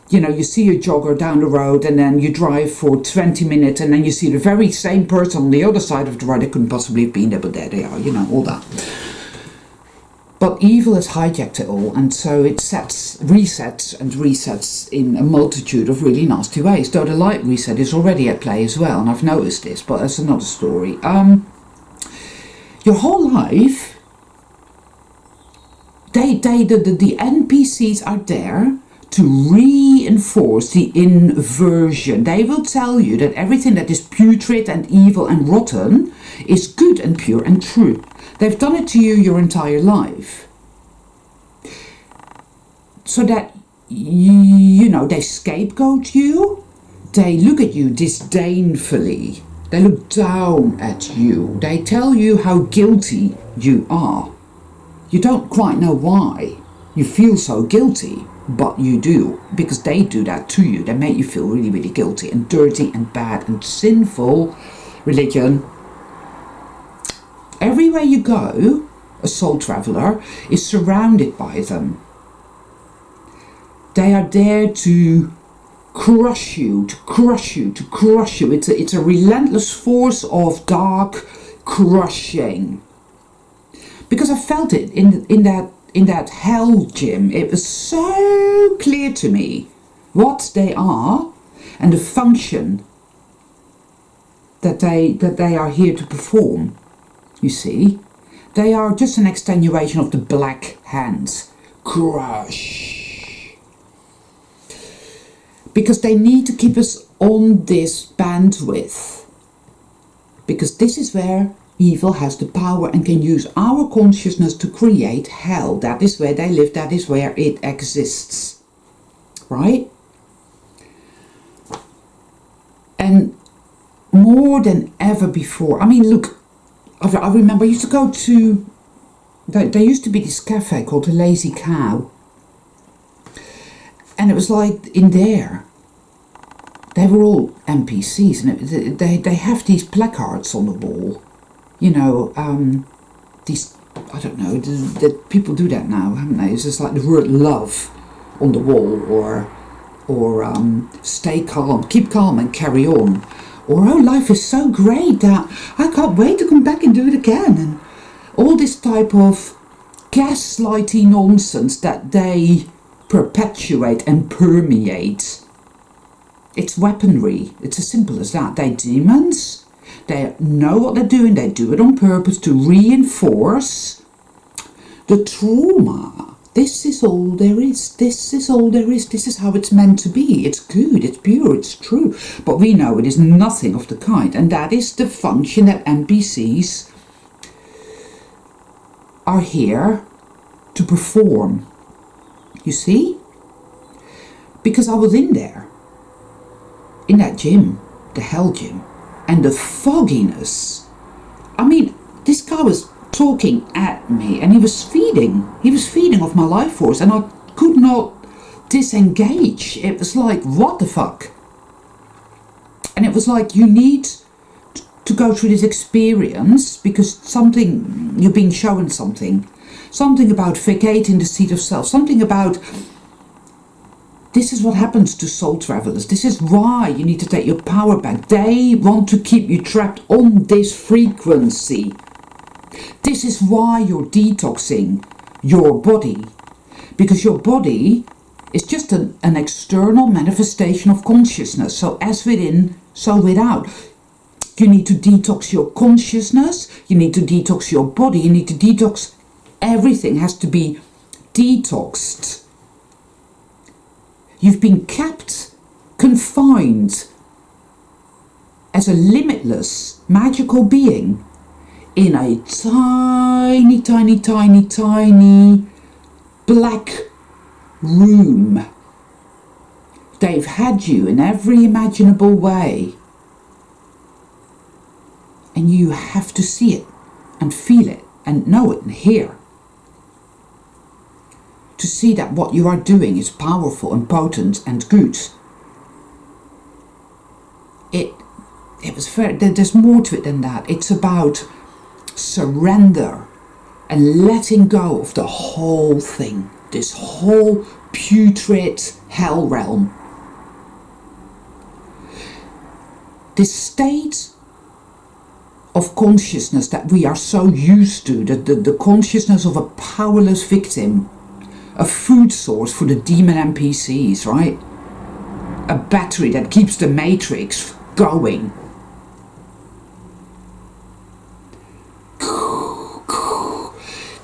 You know, you see a jogger down the road and then you drive for 20 minutes and then you see the very same person on the other side of the road. They couldn't possibly have been there, but there they are, you know, all that. But evil has hijacked it all, and so it resets and resets in a multitude of really nasty ways. Though the light reset is already at play as well, and I've noticed this, but that's another story. Your whole life, the NPCs are there to reinforce the inversion. They will tell you that everything that is putrid and evil and rotten is good and pure and true. They've done it to you your entire life. So that, you know, they scapegoat you. They look at you disdainfully. They look down at you. They tell you how guilty you are. You don't quite know why you feel so guilty, but you do, because they do that to you. They make you feel really, really guilty and dirty and bad and sinful. Religion. Everywhere you go, a soul traveller is surrounded by them. They are there to crush you, to crush you, to crush you. It's a relentless force of dark crushing. Because I felt it in that hell gym. It was so clear to me what they are and the function that they are here to perform. You see, They are just an extenuation of the black hands. Crush. Because they need to keep us on this bandwidth. Because this is where evil has the power and can use our consciousness to create hell. That is where they live, that is where it exists. Right? And more than ever before, I mean, look, I remember I used to go to, there used to be this cafe called the Lazy Cow. And it was like in there, they were all NPCs, and they have these placards on the wall. You know, these, I don't know, people do that now, haven't they? It's just like the word love on the wall, or stay calm, keep calm and carry on. Or, oh, life is so great that I can't wait to come back and do it again. And all this type of gaslighty nonsense that they perpetuate and permeate. It's weaponry. It's as simple as that. They're demons. They know what they're doing. They do it on purpose to reinforce the trauma. This is all there is. This is all there is. This is how it's meant to be. It's good. It's pure. It's true. But we know it is nothing of the kind. And that is the function that NPCs are here to perform. You see? Because I was in there. In that gym. The hell gym. And the fogginess. I mean, this guy was talking at me and he was feeding off my life force, and I could not disengage. It was like, what the fuck? And it was like, you need to go through this experience because something, you're being shown something about vacating the seat of self, something about, this is what happens to soul travelers. This is why you need to take your power back. They want to keep you trapped on this frequency. This is why you're detoxing your body. Because your body is just an external manifestation of consciousness. So as within, so without. You need to detox your consciousness. You need to detox your body. You need to detox. Everything has to be detoxed. You've been kept, confined as a limitless, magical being in a tiny, tiny, tiny, tiny black room. They've had you in every imaginable way. And you have to see it and feel it and know it and hear. To see that what you are doing is powerful and potent and good. It was very, there's more to it than that. It's about surrender and letting go of the whole thing. This whole putrid hell realm. This state of consciousness that we are so used to, the consciousness of a powerless victim, a food source for the demon NPCs, right? A battery that keeps the matrix going.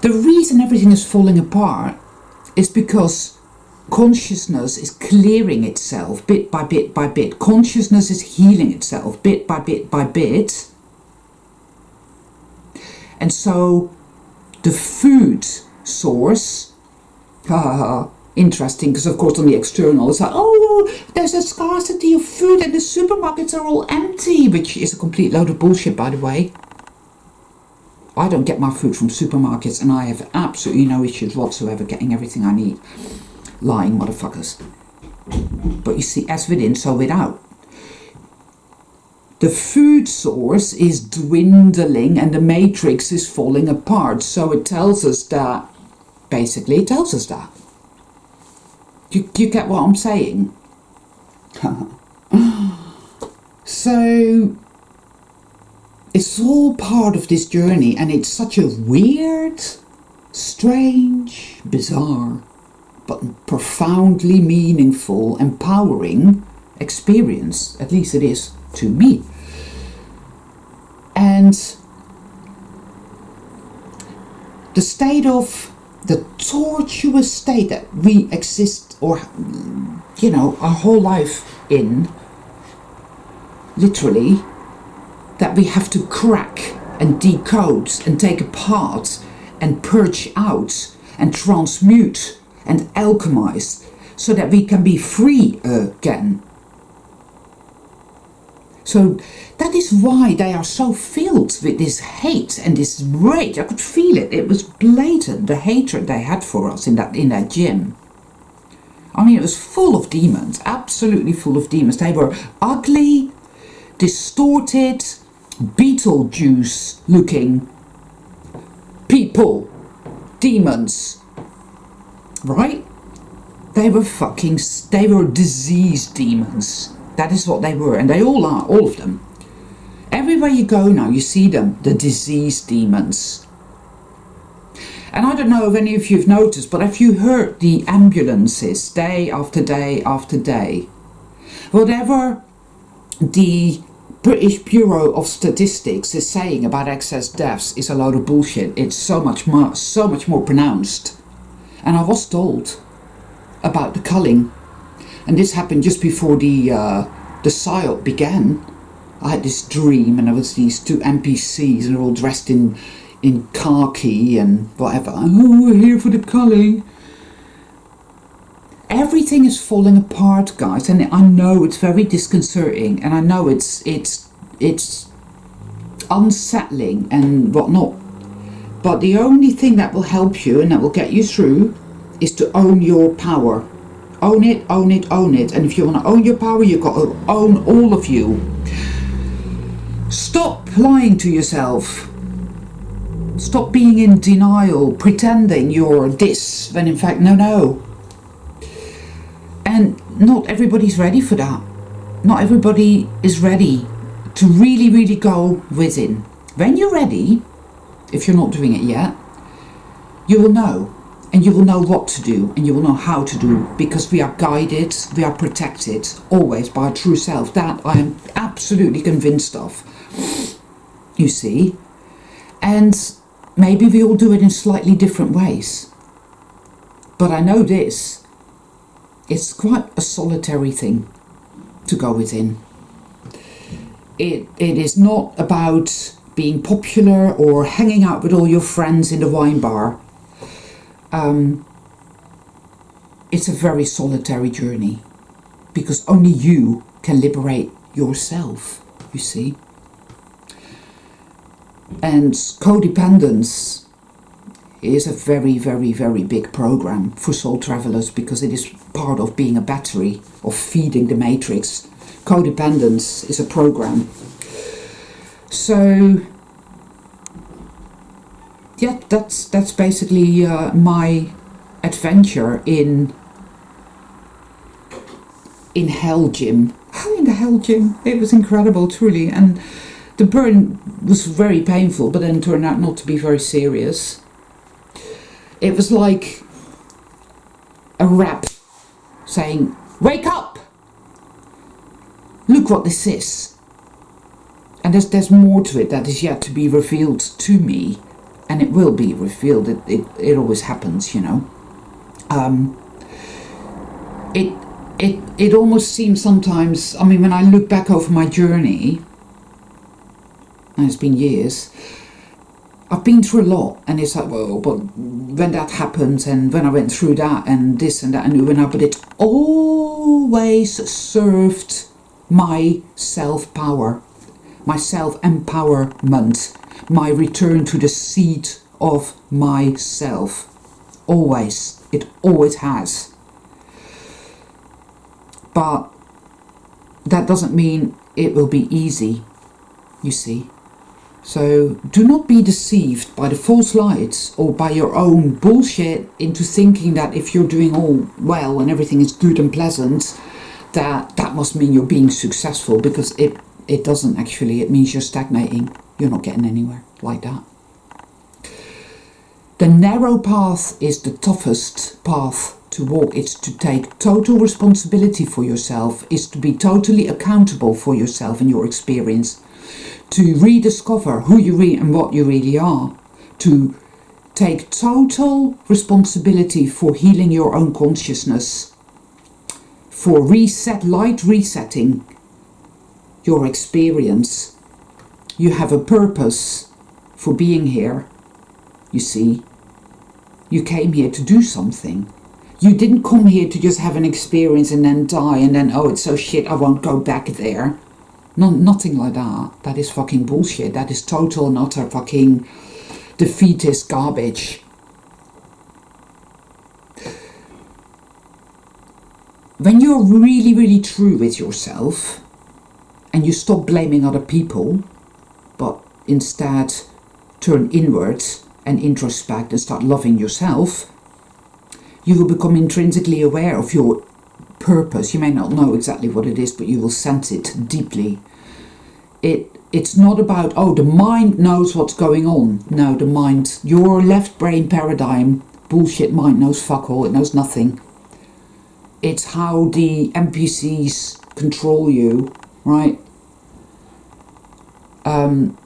The reason everything is falling apart is because consciousness is clearing itself bit by bit by bit. Consciousness is healing itself bit by bit by bit. And so the food source, interesting, because of course on the external it's like, oh, there's a scarcity of food and the supermarkets are all empty, which is a complete load of bullshit, by the way. I don't get my food from supermarkets and I have absolutely no issues whatsoever getting everything I need. Lying motherfuckers. But you see, as within, so without. The food source is dwindling and the matrix is falling apart. So it tells us that, basically it tells us that. You get what I'm saying? So it's all part of this journey, and it's such a weird, strange, bizarre, but profoundly meaningful, empowering experience. At least it is to me. And the state of the tortuous state that we exist, or our whole life in, literally, that we have to crack and decode and take apart and purge out and transmute and alchemize so that we can be free again. So that is why they are so filled with this hate and this rage. I could feel it. It was blatant, the hatred they had for us in that gym. I mean, it was full of demons, absolutely full of demons. They were ugly, distorted, Beetlejuice looking people, demons, right? They were diseased demons. That is what they were, and they all are, all of them. Everywhere you go now, you see them, the diseased demons. And I don't know if any of you have noticed, but have you heard the ambulances day after day after day? Whatever the British Bureau of Statistics is saying about excess deaths is a load of bullshit. It's so much more pronounced. And I was told about the culling. And this happened just before the psyop began. I had this dream, and there was these two NPCs, and they're all dressed in khaki and whatever. Oh, we're here for the culling. Everything is falling apart, guys, and I know it's very disconcerting, and I know it's unsettling and whatnot. But the only thing that will help you and that will get you through is to own your power. Own it, own it, own it. And if you want to own your power, you've got to own all of you. Stop lying to yourself. Stop being in denial, pretending you're this, when in fact, no. And not everybody's ready for that. Not everybody is ready to really, really go within. When you're ready, if you're not doing it yet, you will know. And you will know what to do, and you will know how to do, because we are guided, we are protected, always by our true self. That I am absolutely convinced of. You see? And maybe we all do it in slightly different ways. But I know this. It's quite a solitary thing to go within. It is not about being popular or hanging out with all your friends in the wine bar. It's a very solitary journey, because only you can liberate yourself, you see. And codependence is a very, very, very big program for soul travelers, because it is part of being a battery, of feeding the matrix. Codependence is a program. So yeah, that's basically my adventure in Hell Gym. How in the Hell Gym? It was incredible, truly. And the burn was very painful, but then turned out not to be very serious. It was like a rap saying, "Wake up! Look what this is." And there's more to it that is yet to be revealed to me. And it will be revealed. It always happens, you know. It almost seems sometimes, I mean, when I look back over my journey, and it's been years, I've been through a lot, and it's like, well, but when that happens, and when I went through that, and this and that, and when but it always served my self-power, my self-empowerment, my return to the seat of myself. Always. It always has. But that doesn't mean it will be easy, you see. So do not be deceived by the false lights or by your own bullshit into thinking that if you're doing all well and everything is good and pleasant, that must mean you're being successful, because it doesn't actually. It means you're stagnating. You're not getting anywhere like that. The narrow path is the toughest path to walk. It's to take total responsibility for yourself. It's to be totally accountable for yourself and your experience. To rediscover who you and what you really are. To take total responsibility for healing your own consciousness, for light resetting your experience. You have a purpose for being here, you see. You came here to do something. You didn't come here to just have an experience and then die and then, oh, it's so shit, I won't go back there. No, nothing like that. That is fucking bullshit. That is total and utter fucking defeatist garbage. When you're really, really true with yourself and you stop blaming other people, but instead turn inward and introspect and start loving yourself, you will become intrinsically aware of your purpose. You may not know exactly what it is, but you will sense it deeply. It's not about, oh, the mind knows what's going on. No, the mind, your left brain paradigm, bullshit mind knows fuck all, it knows nothing. It's how the NPCs control you, right? No.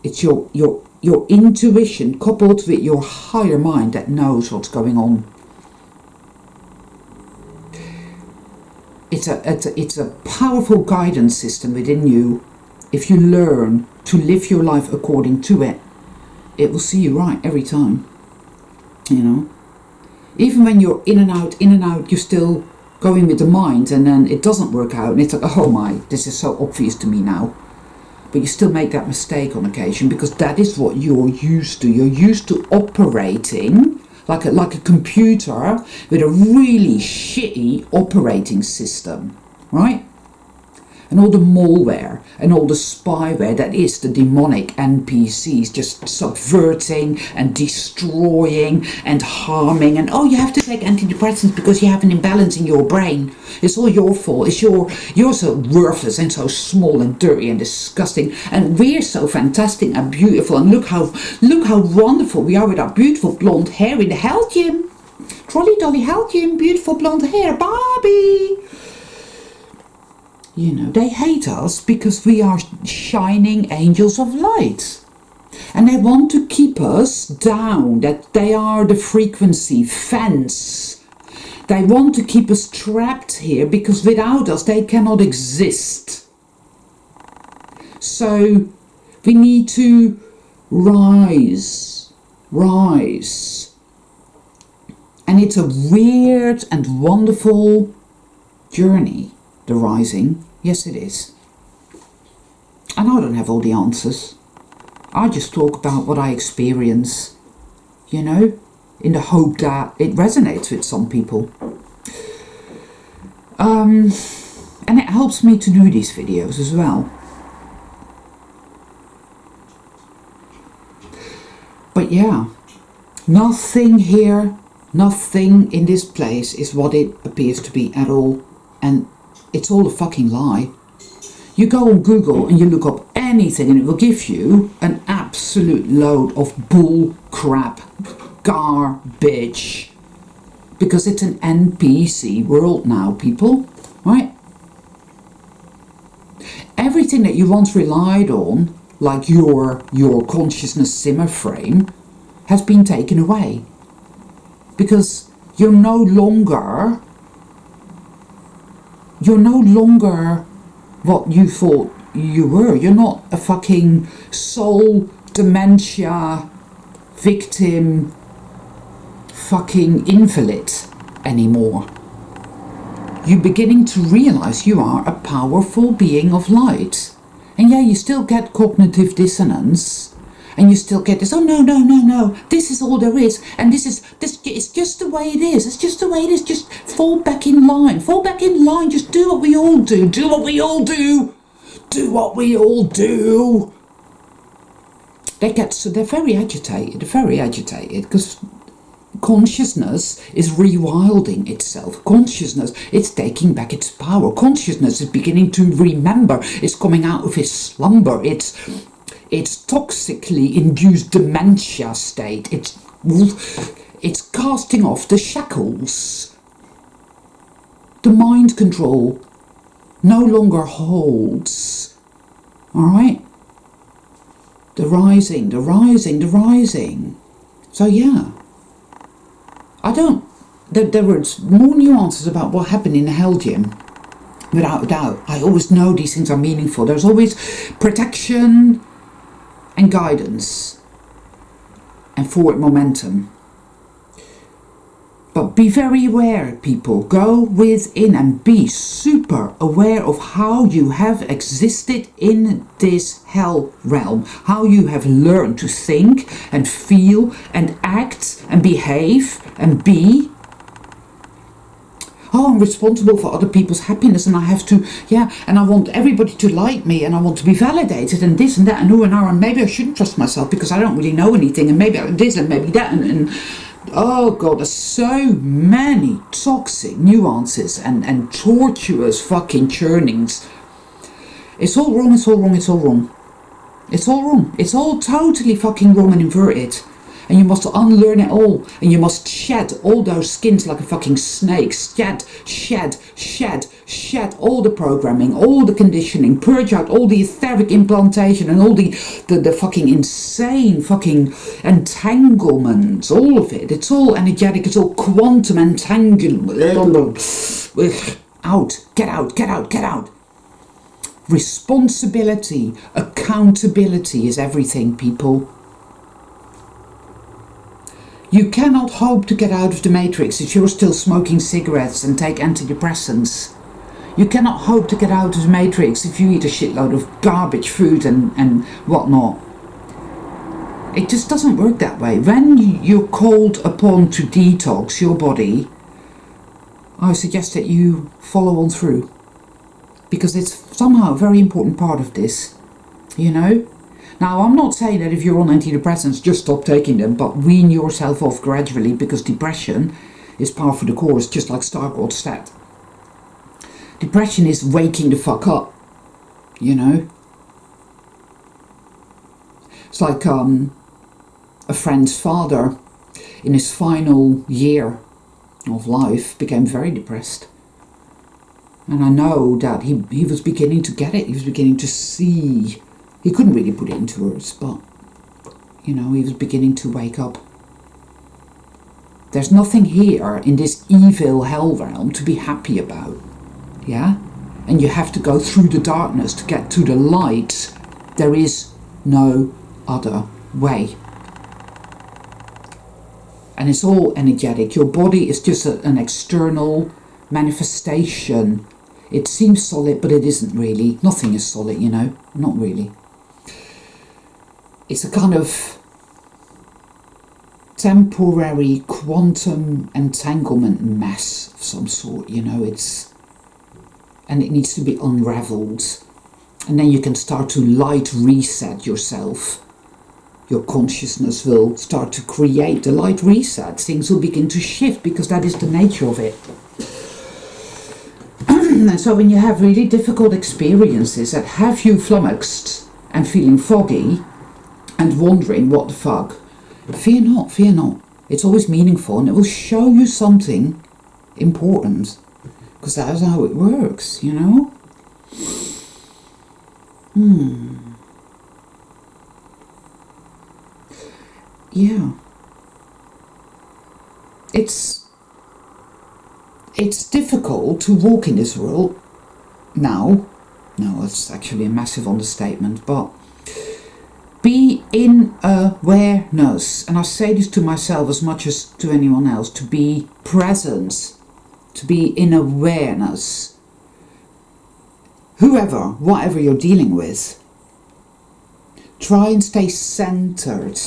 It's your intuition coupled with your higher mind that knows what's going on. It's a powerful guidance system within you. If you learn to live your life according to it, it will see you right every time. You know? Even when you're in and out, you're still going with the mind, and then it doesn't work out, and it's like, oh my, this is so obvious to me now. But you still make that mistake on occasion, because that is what you're used to. You're used to operating like a computer with a really shitty operating system, right? And all the malware and all the spyware that is the demonic NPCs just subverting and destroying and harming, and oh, you have to take antidepressants because you have an imbalance in your brain. It's all your fault. You're so worthless and so small and dirty and disgusting, and we're so fantastic and beautiful, and look how wonderful we are with our beautiful blonde hair in the hell gym. Trolley dolly hell gym, beautiful blonde hair, Barbie. You know, they hate us because we are shining angels of light. And they want to keep us down, that they are the frequency fence. They want to keep us trapped here because without us they cannot exist. So we need to rise. And it's a weird and wonderful journey. The rising, yes it is. And I don't have all the answers. I just talk about what I experience, you know, in the hope that it resonates with some people. And it helps me to do these videos as well. But yeah, nothing here, nothing in this place is what it appears to be at all. And it's all a fucking lie. You go on Google and you look up anything and it will give you an absolute load of bull crap, garbage. Because it's an NPC world now, people, right? Everything that you once relied on, like your consciousness simmer frame, has been taken away. Because you're no longer what you thought you were. You're not a fucking soul dementia victim fucking invalid anymore. You're beginning to realize you are a powerful being of light. And yeah, you still get cognitive dissonance. And you still get this, oh no, this is all there is, and this it's just the way it is, it's just the way it is, just fall back in line, just do what we all do, do what we all do. They're very agitated, because consciousness is rewilding itself. Consciousness, it's taking back its power. Consciousness is beginning to remember, it's coming out of its slumber, it's toxically induced dementia state. It's casting off the shackles. The mind control no longer holds. All right? The rising, the rising, the rising. So yeah, there were more nuances about what happened in the Hell Gym, without a doubt. I always know these things are meaningful. There's always protection and guidance and forward momentum. But be very aware, people. Go within and be super aware of how you have existed in this hell realm. How you have learned to think and feel and act and behave and be. Oh, I'm responsible for other people's happiness and I have to, and I want everybody to like me and I want to be validated and this and that and who and how, and maybe I shouldn't trust myself because I don't really know anything and maybe this and maybe that and oh God, there's so many toxic nuances and tortuous fucking churnings. It's all wrong, it's all wrong, it's all wrong. It's all wrong. It's all totally fucking wrong and inverted. And you must unlearn it all. And you must shed all those skins like a fucking snake. Shed all the programming, all the conditioning. Purge out all the etheric implantation and all the fucking insane fucking entanglements. All of it. It's all energetic. It's all quantum entanglement. Out. Get out. Get out. Get out. Responsibility, accountability is everything, people. You cannot hope to get out of the matrix if you're still smoking cigarettes and take antidepressants. You cannot hope to get out of the matrix if you eat a shitload of garbage food and whatnot. It just doesn't work that way. When you're called upon to detox your body, I suggest that you follow on through. Because it's somehow a very important part of this, you know? Now, I'm not saying that if you're on antidepressants, just stop taking them, but wean yourself off gradually because depression is par for the course, just like Stargard said. Depression is waking the fuck up, you know? It's like a friend's father in his final year of life became very depressed. And I know that he was beginning to get it, he was beginning to see. He couldn't really put it into words, but, you know, he was beginning to wake up. There's nothing here in this evil hell realm to be happy about, yeah? And you have to go through the darkness to get to the light. There is no other way. And it's all energetic. Your body is just an external manifestation. It seems solid, but it isn't really. Nothing is solid, you know, not really. It's a kind of temporary quantum entanglement mess of some sort, you know, and it needs to be unraveled. And then you can start to light reset yourself. Your consciousness will start to create the light reset. Things will begin to shift because that is the nature of it. And so when you have really difficult experiences that have you flummoxed and feeling foggy, and wondering what the fuck, fear not, fear not. It's always meaningful and it will show you something important. Because that is how it works, you know? Yeah. It's difficult to walk in this world now. No, it's actually a massive understatement, but be in awareness, and I say this to myself as much as to anyone else, to be present, to be in awareness. Whoever, whatever you're dealing with, try and stay centered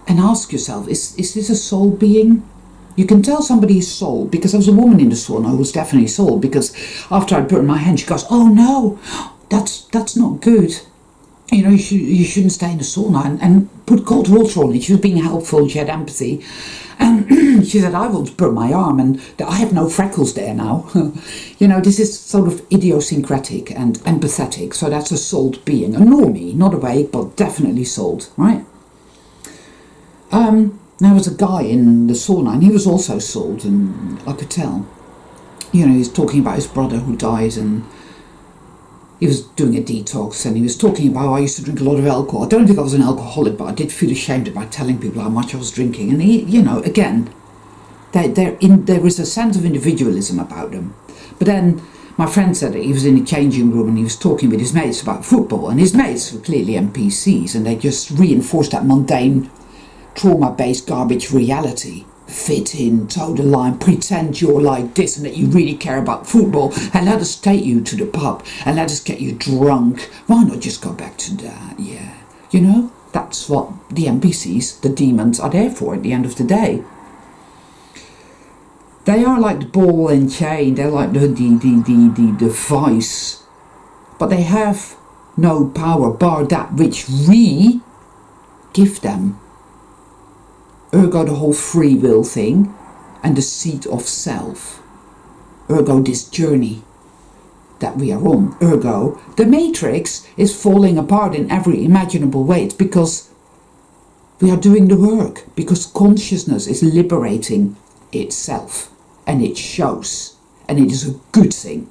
and ask yourself, is this a soul being? You can tell somebody is soul, because there was a woman in the sauna who was definitely soul, because after I burned my hand, she goes, oh no, that's not good. You know, you shouldn't stay in the sauna and put cold water on it. She was being helpful, she had empathy. And she said, I once burnt my arm and I have no freckles there now. You know, this is sort of idiosyncratic and empathetic. So that's a souled being, a normie, not awake, but definitely souled, right? There was a guy in the sauna and he was also souled, and I could tell. You know, he's talking about his brother who died, and he was doing a detox, and he was talking about how I used to drink a lot of alcohol. I don't think I was an alcoholic, but I did feel ashamed about telling people how much I was drinking. And he, you know, again, there is a sense of individualism about them. But then my friend said that he was in a changing room and he was talking with his mates about football, and his mates were clearly NPCs, and they just reinforced that mundane, trauma-based garbage reality. Fit in, toe the line, pretend you're like this and that you really care about football, and let us take you to the pub and let us get you drunk. Why not just go back to that? Yeah, you know, that's what the NPCs, the demons, are there for at the end of the day. They are like the ball and chain, they're like the vice, but they have no power bar that which we give them. Ergo the whole free will thing and the seat of self. Ergo this journey that we are on. Ergo the matrix is falling apart in every imaginable way. It's because we are doing the work, because consciousness is liberating itself, and it shows, and it is a good thing.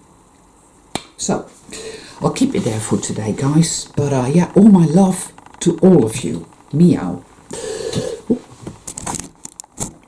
So I'll keep it there for today, guys, but yeah, all my love to all of you. Meow.